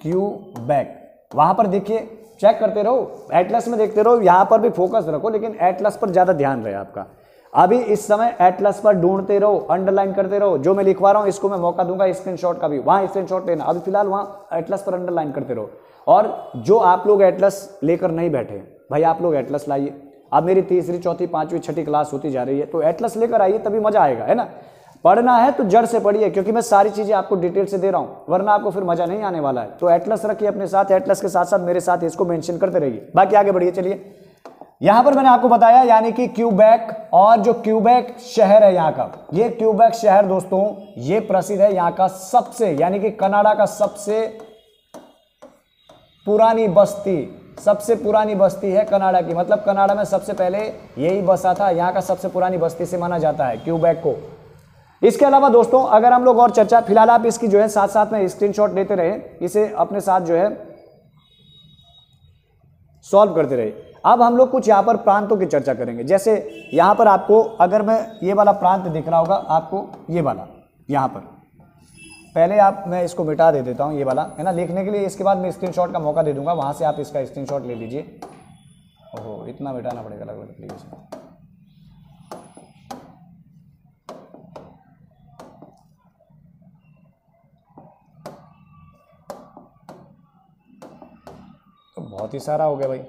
क्यूबेक, वहां पर देखिए, चेक करते रहो, एटलस में देखते रहो, यहां पर भी फोकस रखो, लेकिन एटलस पर ज्यादा ध्यान रहे आपका। अभी इस समय एटलस पर ढूंढते रहो, अंडरलाइन करते रहो। जो मैं लिखवा रहा हूं इसको मैं मौका दूंगा स्क्रीनशॉट का भी, वहां स्क्रीनशॉट लेना। अभी फिलहाल वहां एटलस पर अंडरलाइन करते रहो। और जो आप लोग एटलस लेकर नहीं बैठे भाई, आप लोग एटलस लाइए। अब मेरी तीसरी, चौथी, पांचवी, छठी क्लास होती जा रही है, तो एटलस लेकर आइए, तभी मजा आएगा, है ना। पढ़ना है तो जड़ से पढ़िए, क्योंकि मैं सारी चीजें आपको डिटेल से दे रहा हूं, वरना आपको फिर मजा नहीं आने वाला है। तो एटलस रखिए अपने साथ, एटलस के साथ साथ मेरे साथ इसको मेंशन करते रहिए। बाकी आगे बढ़िए। चलिए, यहां पर मैंने आपको बताया यानी कि क्यूबेक, और जो क्यूबेक शहर है यहाँ का, ये क्यूबेक शहर दोस्तों ये प्रसिद्ध है यहाँ का सबसे, यानी कि कनाडा का सबसे पुरानी बस्ती, सबसे पुरानी बस्ती है कनाडा की। मतलब कनाडा में सबसे पहले यही बसा था, यहाँ का सबसे पुरानी बस्ती से माना जाता है क्यूबेक को। इसके अलावा दोस्तों अगर हम लोग और चर्चा, फिलहाल आप इसकी जो है साथ साथ में स्क्रीनशॉट लेते रहे, इसे अपने साथ जो है सॉल्व करते रहे। अब हम लोग कुछ यहाँ पर प्रांतों की चर्चा करेंगे। जैसे यहाँ पर आपको, अगर मैं ये वाला प्रांत दिख रहा होगा आपको, ये वाला यहाँ पर, पहले मैं इसको मिटा दे देता हूँ, ये वाला है ना, लिखने के लिए। इसके बाद मैं स्क्रीनशॉट का मौका दे दूंगा, वहाँ से आप इसका स्क्रीनशॉट ले लीजिए। ओहो, इतना मिटाना पड़ेगा अलग अलग तरीके से। तो बहुत ही सारा हो गया भाई,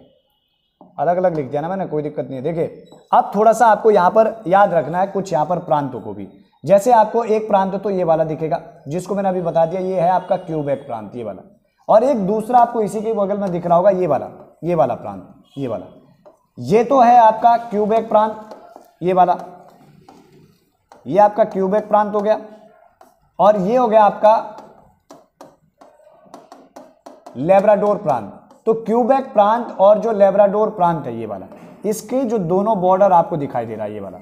अलग अलग लिख दिया ना मैंने, कोई दिक्कत नहीं है। देखिए अब थोड़ा सा आपको यहाँ पर याद रखना है कुछ यहाँ पर प्रांतों को भी। जैसे आपको एक प्रांत तो ये वाला दिखेगा जिसको मैंने अभी बता दिया, ये है आपका क्यूबेक प्रांत, ये वाला। और एक दूसरा आपको इसी के बगल में दिख रहा होगा ये वाला प्रांत, ये वाला। ये तो है आपका क्यूबेक प्रांत, ये वाला, ये आपका क्यूबेक प्रांत हो गया। और ये हो गया आपका लेब्राडोर प्रांत। तो क्यूबेक प्रांत और जो लेब्राडोर प्रांत है ये वाला, इसके जो दोनों बॉर्डर आपको दिखाई दे रहा है ये वाला,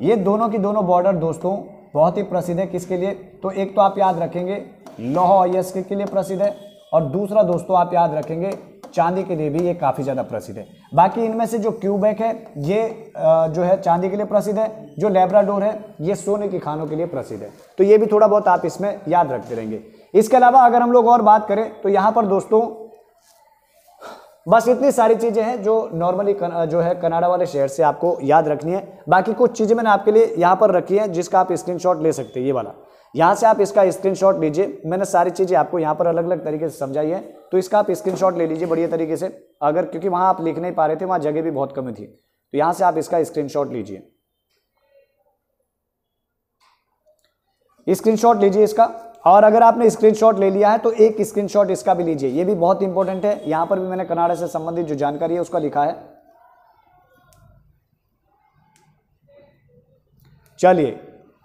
ये दोनों की दोनों बॉर्डर दोस्तों बहुत ही प्रसिद्ध है। किसके लिए? तो एक तो आप याद रखेंगे लौह अयस्क के लिए प्रसिद्ध है, और दूसरा दोस्तों आप याद रखेंगे चांदी के लिए भी ये काफी ज्यादा प्रसिद्ध है। बाकी इनमें से जो क्यूबेक है ये जो है चांदी के लिए प्रसिद्ध है, जो लेब्राडोर है ये सोने की खानों के लिए प्रसिद्ध है। तो ये भी थोड़ा बहुत आप इसमें याद रखते रहेंगे। इसके अलावा अगर हम लोग और बात करें तो यहां पर दोस्तों बस इतनी सारी चीजें हैं जो नॉर्मली जो है कनाडा वाले शहर से आपको याद रखनी है। बाकी कुछ चीजें मैंने आपके लिए यहां पर रखी है जिसका आप स्क्रीनशॉट ले सकते हैं, ये वाला। यहां से आप इसका स्क्रीनशॉट लीजिए, मैंने सारी चीजें आपको यहां पर अलग अलग तरीके से समझाई है, तो इसका आप स्क्रीनशॉट ले लीजिए बढ़िया तरीके से। अगर क्योंकि वहां आप लिख नहीं पा रहे थे, वहां जगह भी बहुत कम थी, तो यहां से आप इसका स्क्रीनशॉट लीजिए, स्क्रीनशॉट लीजिए इसका। और अगर आपने स्क्रीनशॉट ले लिया है तो एक स्क्रीनशॉट इसका भी लीजिए, ये भी बहुत इंपॉर्टेंट है। यहां पर भी मैंने कनाडा से संबंधित जो जानकारी है उसका लिखा है। चलिए,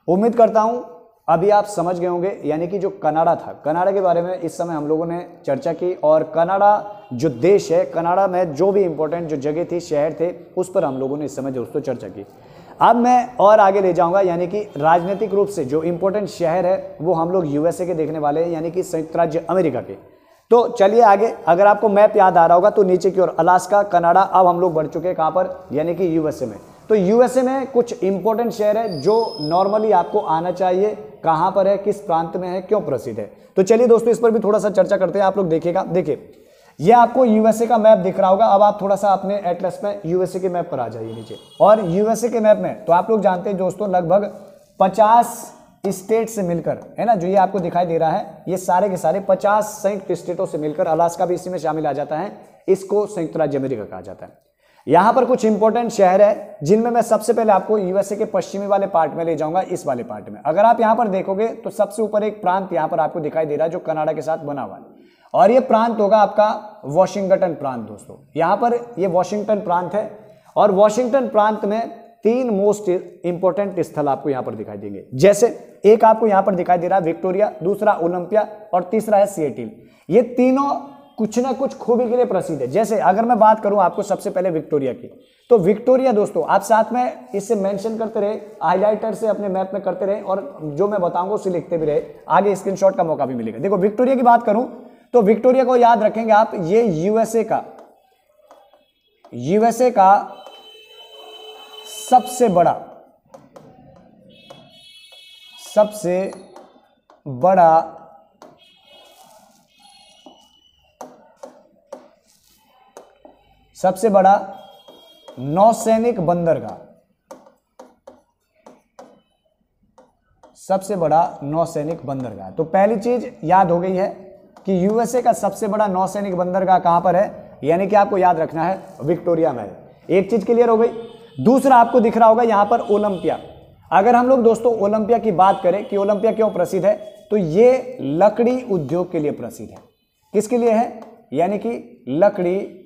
उम्मीद करता हूं अभी आप समझ गए होंगे, यानी कि जो कनाडा था, कनाडा के बारे में इस समय हम लोगों ने चर्चा की। और कनाडा जो देश है, कनाडा में जो भी इंपॉर्टेंट जो जगह थी, शहर थे, उस पर हम लोगों ने इस समय दोस्तों चर्चा की। अब मैं और आगे ले जाऊंगा, यानी कि राजनीतिक रूप से जो इंपॉर्टेंट शहर है वो हम लोग यूएसए के देखने वाले हैं, यानी कि संयुक्त राज्य अमेरिका के। तो चलिए आगे, अगर आपको मैप याद आ रहा होगा तो नीचे की ओर अलास्का, कनाडा, अब हम लोग बढ़ चुके हैं कहां पर, यानी कि यूएसए में। तो यूएसए में कुछ इंपॉर्टेंट शहर है जो नॉर्मली आपको आना चाहिए, कहां पर है, किस प्रांत में है, क्यों प्रसिद्ध है। तो चलिए दोस्तों इस पर भी थोड़ा सा चर्चा करते हैं। आप लोग देखिएगा, देखिए ये आपको यूएसए का मैप दिख रहा होगा। अब आप थोड़ा सा अपने एटलस में यूएसए के मैप पर आ जाइए नीचे। और यूएसए के मैप में तो आप लोग जानते हैं दोस्तों लगभग 50 स्टेट से मिलकर, है ना, जो ये आपको दिखाई दे रहा है, ये सारे के सारे 50 संयुक्त स्टेटों से मिलकर, अलास्का भी इसी में शामिल आ जाता है, इसको संयुक्त राज्य अमेरिका कहा जाता है। यहां पर कुछ इंपॉर्टेंट शहर है जिनमें मैं सबसे पहले आपको यूएसए के पश्चिमी वाले पार्ट में ले जाऊंगा, इस वाले पार्ट में। अगर आप यहां पर देखोगे तो सबसे ऊपर एक प्रांत यहां पर आपको दिखाई दे रहा है जो कनाडा के साथ बना हुआ है, और ये प्रांत होगा आपका वॉशिंगटन प्रांत। दोस्तों यहां पर ये वॉशिंगटन प्रांत है, और वॉशिंगटन प्रांत में 3 मोस्ट इंपॉर्टेंट स्थल आपको यहां पर दिखाई देंगे। जैसे एक आपको यहां पर दिखाई दे रहा है विक्टोरिया, दूसरा ओलंपिया, और तीसरा है सिएटल। ये तीनों कुछ ना कुछ खूबी के लिए प्रसिद्ध है। जैसे अगर मैं बात करूं आपको सबसे पहले विक्टोरिया की, तो विक्टोरिया दोस्तों आप साथ में इसे मेंशन करते रहे, हाइलाइटर से अपने मैप में करते रहे, और जो मैं बताऊंगा उसे लिखते भी रहे, आगे स्क्रीनशॉट का मौका भी मिलेगा। देखो विक्टोरिया की बात करूं तो विक्टोरिया को याद रखेंगे आप, ये यूएसए का सबसे बड़ा नौसैनिक बंदरगाह, सबसे बड़ा नौसैनिक बंदरगाह। तो पहली चीज याद हो गई है कि यूएसए का सबसे बड़ा नौसैनिक बंदरगाह कहां पर है, यानी कि आपको याद रखना है विक्टोरिया में। एक चीज क्लियर हो गई। दूसरा आपको दिख रहा होगा यहां पर ओलंपिया। अगर हम लोग दोस्तों ओलंपिया की बात करें कि ओलंपिया क्यों प्रसिद्ध है, तो ये लकड़ी उद्योग के लिए प्रसिद्ध है। किसके लिए है? यानी कि लकड़ी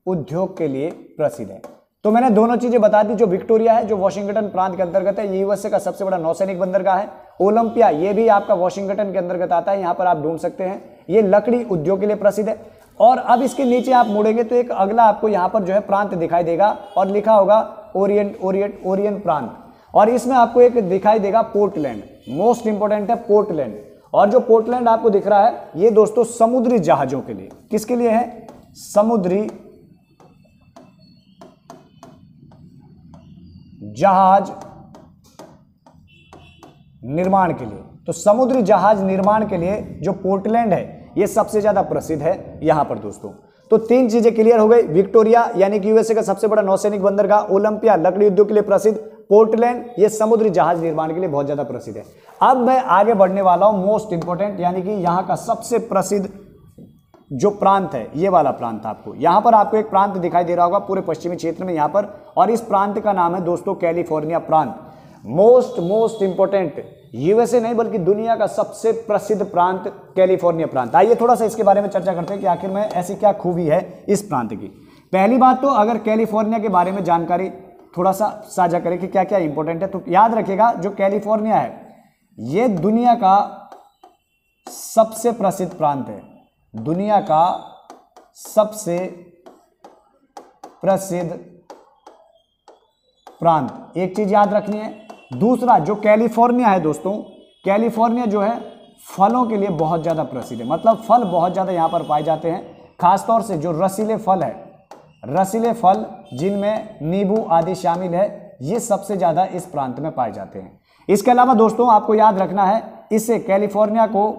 उद्योग के लिए प्रसिद्ध है। तो मैंने दोनों चीजें बता दी। जो विक्टोरिया है जो वॉशिंगटन प्रांत के अंतर्गत है, ये यूएसए का सबसे बड़ा नौसैनिक बंदरगाह है। ओलंपिया ये भी आपका वॉशिंगटन के अंतर्गत आता है, यहां पर आप ढूंढ सकते हैं। ये लकड़ी उद्योग के लिए प्रसिद्ध है। और अब इसके नीचे आप मुड़ेंगे तो एक अगला आपको यहां पर जो है प्रांत दिखाई देगा, और लिखा होगा ओरिएंट प्रांत, और इसमें आपको एक दिखाई देगा पोर्टलैंड। मोस्ट इंपोर्टेंट है पोर्टलैंड। और जो पोर्टलैंड आपको दिख रहा है ये दोस्तों समुद्री जहाजों के लिए, किसके लिए है? समुद्री जहाज निर्माण के लिए। तो समुद्री जहाज निर्माण के लिए जो पोर्टलैंड है ये सबसे ज्यादा प्रसिद्ध है यहां पर दोस्तों। तो 3 चीजें क्लियर हो गई। विक्टोरिया यानी कि यूएसए का सबसे बड़ा नौसैनिक बंदरगाह, ओलंपिया लकड़ी उद्योग के लिए प्रसिद्ध, पोर्टलैंड ये समुद्री जहाज निर्माण के लिए बहुत ज्यादा प्रसिद्ध है। अब मैं आगे बढ़ने वाला हूं मोस्ट इंपोर्टेंट, यानी कि यहां का सबसे प्रसिद्ध जो प्रांत है, ये वाला प्रांत आपको, यहां पर आपको एक प्रांत दिखाई दे रहा होगा पूरे पश्चिमी क्षेत्र में यहां पर, और इस प्रांत का नाम है दोस्तों कैलिफोर्निया प्रांत। मोस्ट इंपोर्टेंट, यूएसए नहीं बल्कि दुनिया का सबसे प्रसिद्ध प्रांत कैलिफोर्निया प्रांत। आइए थोड़ा सा इसके बारे में चर्चा करते हैं कि आखिर में ऐसी क्या खूबी है इस प्रांत की। पहली बात तो अगर कैलिफोर्निया के बारे में जानकारी थोड़ा सा साझा करें कि क्या क्या इंपॉर्टेंट है, तो याद रखिएगा जो कैलिफोर्निया है ये दुनिया का सबसे प्रसिद्ध प्रांत है, दुनिया का सबसे प्रसिद्ध प्रांत, एक चीज याद रखनी है। दूसरा जो कैलिफोर्निया है दोस्तों, कैलिफोर्निया जो है फलों के लिए बहुत ज्यादा प्रसिद्ध है, मतलब फल बहुत ज्यादा यहां पर पाए जाते हैं, खासतौर से जो रसीले फल है, रसीले फल जिनमें नींबू आदि शामिल है, ये सबसे ज्यादा इस प्रांत में पाए जाते हैं। इसके अलावा दोस्तों आपको याद रखना है, इसे कैलिफोर्निया को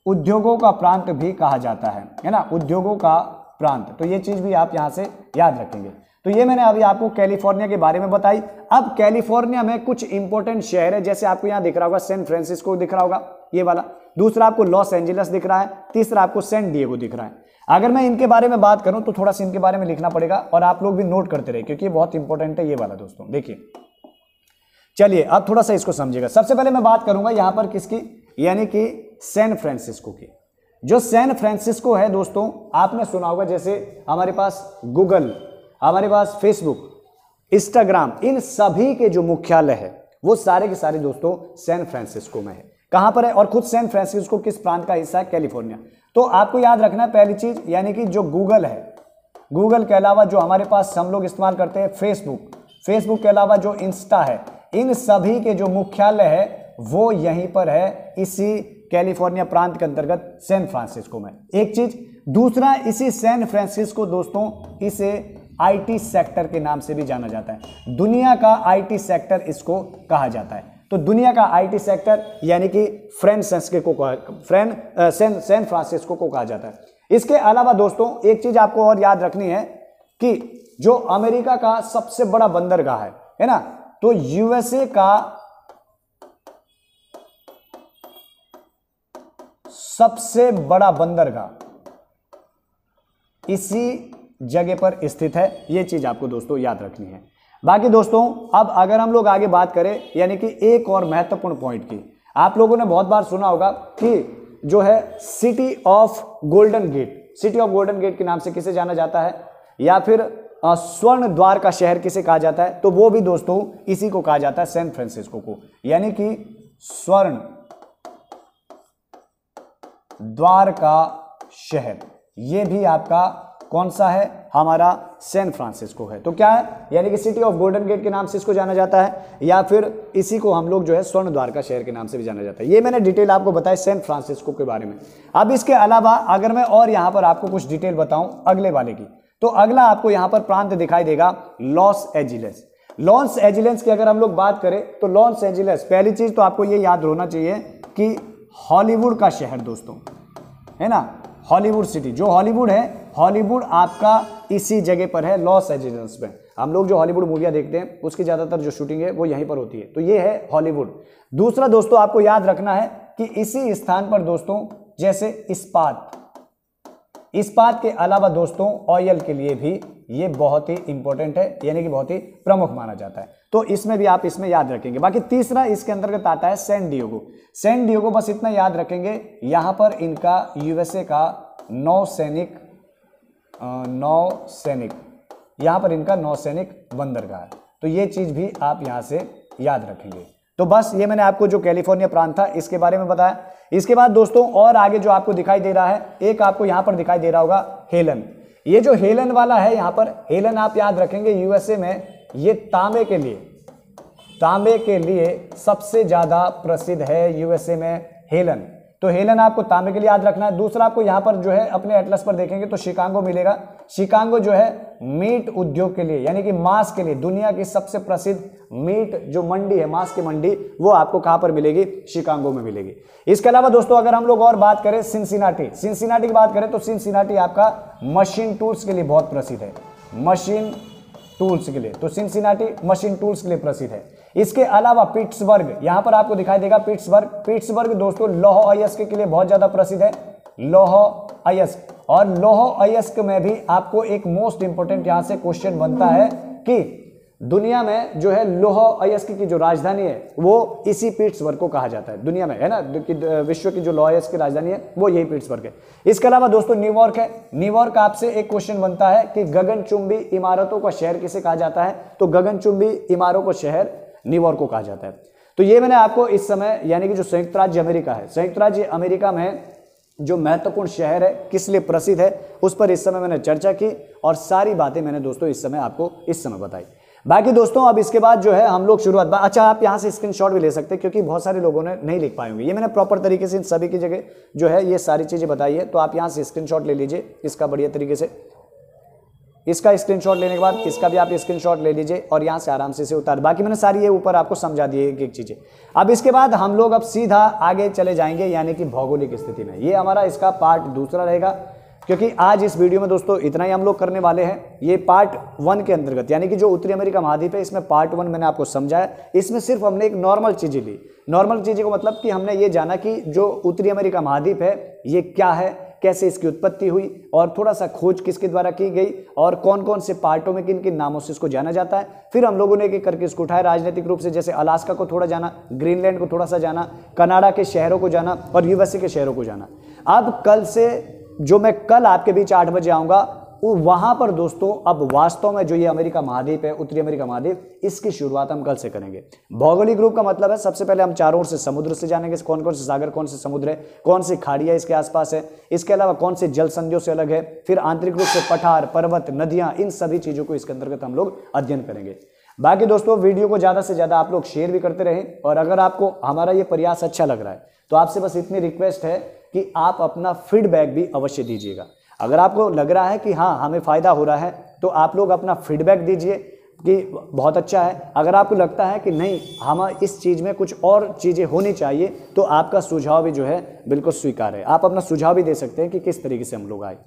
उद्योगों का प्रांत भी कहा जाता है ना, उद्योगों का प्रांत, तो ये चीज भी आप यहां से याद रखेंगे। तो ये मैंने अभी आपको कैलिफोर्निया के बारे में बताई। अब कैलिफोर्निया में कुछ इंपॉर्टेंट शहर है, जैसे आपको यहां दिख रहा होगा सैन फ्रांसिस्को दिख रहा होगा ये वाला, दूसरा आपको लॉस एंजलिस दिख रहा है, तीसरा आपको सैन डिएगो दिख रहा है। अगर मैं इनके बारे में बात करूं तो थोड़ा सा इनके बारे में लिखना पड़ेगा और आप लोग भी नोट करते रहे क्योंकि ये बहुत इंपॉर्टेंट है ये वाला दोस्तों। देखिए चलिए अब थोड़ा सा इसको समझिएगा। सबसे पहले मैं बात करूंगा यहां पर किसकी, यानी कि सैन फ्रांसिस्को की। जो सैन फ्रांसिस्को है दोस्तों, आपने सुना होगा जैसे हमारे पास गूगल, हमारे पास फेसबुक, इंस्टाग्राम, इन सभी के जो मुख्यालय है वो सारे के सारे दोस्तों सैन फ्रांसिस्को में है। कहां पर है, और खुद सैन फ्रांसिस्को किस प्रांत का हिस्सा है, कैलिफोर्निया। तो आपको याद रखना है पहली चीज, यानी कि जो गूगल है, गूगल के अलावा जो हमारे पास हम लोग इस्तेमाल करते हैं फेसबुक, फेसबुक के अलावा जो इंस्टा है, इन सभी के जो मुख्यालय है वो यहीं पर है, इसी कैलिफोर्निया प्रांत के अंतर्गत सैन फ्रांसिस्को में। एक चीज, दूसरा इसी सैन फ्रांसिस्को दोस्तों इसे आईटी सेक्टर के नाम से भी जाना जाता है, दुनिया का आईटी सेक्टर इसको कहा जाता है। तो दुनिया का आईटी सेक्टर यानी कि सैन फ्रांसिस्को को कहा जाता है। इसके अलावा दोस्तों एक चीज आपको और याद रखनी है कि जो अमेरिका का सबसे बड़ा बंदरगाह है ना, तो यूएसए का सबसे बड़ा बंदरगाह इसी जगह पर स्थित है, यह चीज आपको दोस्तों याद रखनी है। बाकी दोस्तों अब अगर हम लोग आगे बात करें, यानी कि एक और महत्वपूर्ण पॉइंट की, आप लोगों ने बहुत बार सुना होगा कि जो है city of golden gate, city of golden gate के नाम से किसे जाना जाता है, या फिर स्वर्ण द्वार का शहर किसे कहा जाता है, तो वो भी दोस्तों इसी को कहा जाता है, सैन फ्रांसिस्को को, यानी कि स्वर्ण द्वार का शहर, ये भी आपका कौन सा है, हमारा सैन फ्रांसिस्को है। तो क्या है, यानी कि सिटी ऑफ गोल्डन गेट के नाम से इसको जाना जाता है, या फिर इसी को हम लोग जो है स्वर्ण द्वार का शहर के नाम से भी जाना जाता है। ये मैंने डिटेल आपको बताया सैन फ्रांसिस्को के बारे में। अब इसके अलावा अगर मैं और यहां पर आपको कुछ डिटेल बताऊं अगले वाले की, तो अगला आपको यहां पर प्रांत दिखाई देगा लॉस एंजिल्स। लॉस एंजिल्स की अगर हम लोग बात करें तो लॉस एंजिल्स, पहली चीज तो आपको ये याद होना चाहिए कि हॉलीवुड का शहर दोस्तों है ना, हॉलीवुड सिटी, जो हॉलीवुड है, हॉलीवुड आपका इसी जगह पर है, लॉस एंजिल्स में। हम लोग जो हॉलीवुड मूवियां देखते हैं उसकी ज्यादातर जो शूटिंग है वो यहीं पर होती है, तो ये है हॉलीवुड। दूसरा दोस्तों आपको याद रखना है कि इसी स्थान पर दोस्तों जैसे इस्पात, इस्पात के अलावा दोस्तों ऑयल के लिए भी ये बहुत ही इंपॉर्टेंट है, यानी कि बहुत ही प्रमुख माना जाता है, तो इसमें भी आप इसमें याद रखेंगे। बाकी तीसरा इसके अंतर्गत आता है सैन डिएगो। सैन डिएगो बस इतना याद रखेंगे, यहां पर इनका यूएसए का नौसैनिक यहां पर इनका नौसैनिक बंदरगाह है, तो ये चीज भी आप यहां से याद रखेंगे। तो बस ये मैंने आपको जो कैलिफोर्निया प्रांत था इसके बारे में बताया। इसके बाद दोस्तों और आगे जो आपको दिखाई दे रहा है, एक आपको यहां पर दिखाई दे रहा होगा हेलन। ये जो हेलन वाला है यहां पर, हेलन आप याद रखेंगे यूएसए में ये तांबे के लिए सबसे ज्यादा प्रसिद्ध है यूएसए में हेलन, तो हेलन आपको तांबे के लिए याद रखना है। दूसरा आपको यहां पर जो है अपने एटलस पर देखेंगे तो शिकागो मिलेगा। शिकागो जो है मीट उद्योग के लिए, यानी कि मांस के लिए दुनिया की सबसे प्रसिद्ध मीट जो मंडी है, मांस की मंडी, वो आपको कहां पर मिलेगी, शिकागो में मिलेगी। इसके अलावा दोस्तों अगर हम लोग और बात करें सिनसिनाटी की बात करें तो सिनसिनाटी आपका मशीन टूल्स के लिए बहुत प्रसिद्ध है, मशीन टूल्स के लिए, तो सिनसिनाटी मशीन टूल्स के लिए प्रसिद्ध है। इसके अलावा पिट्सबर्ग, यहां पर आपको दिखाई देगा पिट्सबर्ग दोस्तों लौह अयस्क के लिए बहुत ज्यादा प्रसिद्ध है, लौह अयस्क। और लौह अयस्क में भी आपको एक मोस्ट इंपोर्टेंट यहां से क्वेश्चन बनता है कि दुनिया में जो है लौह अयस्क की जो राजधानी है वो इसी पीट्सबर्ग को कहा जाता है। दुनिया में है ना, विश्व की जो लौह अयस्क की राजधानी है वो यही पीट्सबर्ग है। इसके अलावा दोस्तों न्यूयॉर्क है। न्यूयॉर्क आपसे एक क्वेश्चन बनता है कि गगनचुंबी इमारतों का शहर किसे कहा जाता है, तो गगनचुंबी इमारतों का शहर न्यूयॉर्क को कहा जाता है। तो ये मैंने आपको इस समय यानी कि जो संयुक्त राज्य अमेरिका है, संयुक्त राज्य अमेरिका में जो महत्वपूर्ण शहर है किस लिए प्रसिद्ध है उस पर इस समय मैंने चर्चा की और सारी बातें मैंने दोस्तों इस समय आपको इस समय बताई। बाकी दोस्तों अब इसके बाद जो है हम लोग शुरुआत, अच्छा आप यहाँ से स्क्रीनशॉट भी ले सकते हैं क्योंकि बहुत सारे लोगों ने नहीं लिख पाए होंगे। ये मैंने प्रॉपर तरीके से इन सभी की जगह जो है ये सारी चीजें बताई है, तो आप यहाँ से स्क्रीनशॉट ले लीजिए इसका बढ़िया तरीके से। इसका स्क्रीनशॉट लेने के बाद इसका भी आप स्क्रीनशॉट ले लीजिए और यहाँ से आराम से इसे उतार। बाकी मैंने सारी ये ऊपर आपको समझा दी एक एक चीजें। अब इसके बाद हम लोग अब सीधा आगे चले जाएंगे यानी कि भौगोलिक स्थिति में। ये हमारा इसका पार्ट दूसरा रहेगा क्योंकि आज इस वीडियो में दोस्तों इतना ही हम लोग करने वाले हैं। ये पार्ट 1 के अंतर्गत यानी कि जो उत्तरी अमेरिका महाद्वीप है इसमें पार्ट 1 मैंने आपको समझाया। इसमें सिर्फ हमने एक नॉर्मल चीजें ली। नॉर्मल चीजें को मतलब कि हमने ये जाना कि जो उत्तरी अमेरिका महाद्वीप है ये क्या है, कैसे इसकी उत्पत्ति हुई और थोड़ा सा खोज किसके द्वारा की गई और कौन कौन से पार्टों में किन किन नामों से इसको जाना जाता है। फिर हम लोगों ने एक एक करके इसको उठाया राजनीतिक रूप से, जैसे अलास्का को थोड़ा जाना, ग्रीनलैंड को थोड़ा सा जाना, कनाडा के शहरों को जाना और यूएसए के शहरों को जाना। अब कल से जो मैं कल आपके बीच 8 बजे आऊंगा वहां पर दोस्तों अब वास्तव में जो ये अमेरिका महाद्वीप है, उत्तरी अमेरिका महाद्वीप, इसकी शुरुआत हम कल से करेंगे। भौगोलिक रूप का मतलब है सबसे पहले हम चारों ओर से समुद्र से जानेंगे, कौन कौन से सागर, कौन से समुद्र है, कौन सी खाड़ियां इसके आसपास है, इसके अलावा कौन से जल संधियों से अलग है, फिर आंतरिक रूप से पठार, पर्वत, नदियां, इन सभी चीजों को इसके अंतर्गत हम लोग अध्ययन करेंगे। बाकी दोस्तों वीडियो को ज्यादा से ज्यादा आप लोग शेयर भी करते रहें और अगर आपको हमारा ये प्रयास अच्छा लग रहा है तो आपसे बस इतनी रिक्वेस्ट है कि आप अपना फीडबैक भी अवश्य दीजिएगा। अगर आपको लग रहा है कि हाँ हमें फायदा हो रहा है तो आप लोग अपना फीडबैक दीजिए कि बहुत अच्छा है। अगर आपको लगता है कि नहीं हम इस चीज़ में कुछ और चीज़ें होनी चाहिए तो आपका सुझाव भी जो है बिल्कुल स्वीकार है। आप अपना सुझाव भी दे सकते हैं कि किस तरीके से हम लोग आए।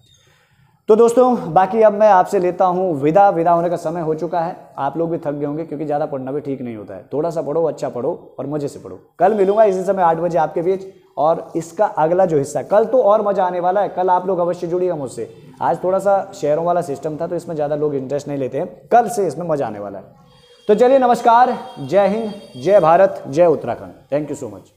तो दोस्तों बाकी अब मैं आपसे लेता हूँ विदा होने का समय हो चुका है। आप लोग भी थक गए होंगे क्योंकि ज़्यादा पढ़ना भी ठीक नहीं होता है। थोड़ा सा पढ़ो, अच्छा पढ़ो और मज़े से पढ़ो। कल मिलूंगा इसी समय 8 बजे आपके बीच और इसका अगला जो हिस्सा कल तो और मज़ा आने वाला है। कल आप लोग अवश्य जुड़िएगा मुझसे। आज थोड़ा सा शहरों वाला सिस्टम था तो इसमें ज़्यादा लोग इंटरेस्ट नहीं लेते हैं। कल से इसमें मज़ा आने वाला है। तो चलिए नमस्कार, जय हिंद, जय भारत, जय Uttarakhand. Thank you so much.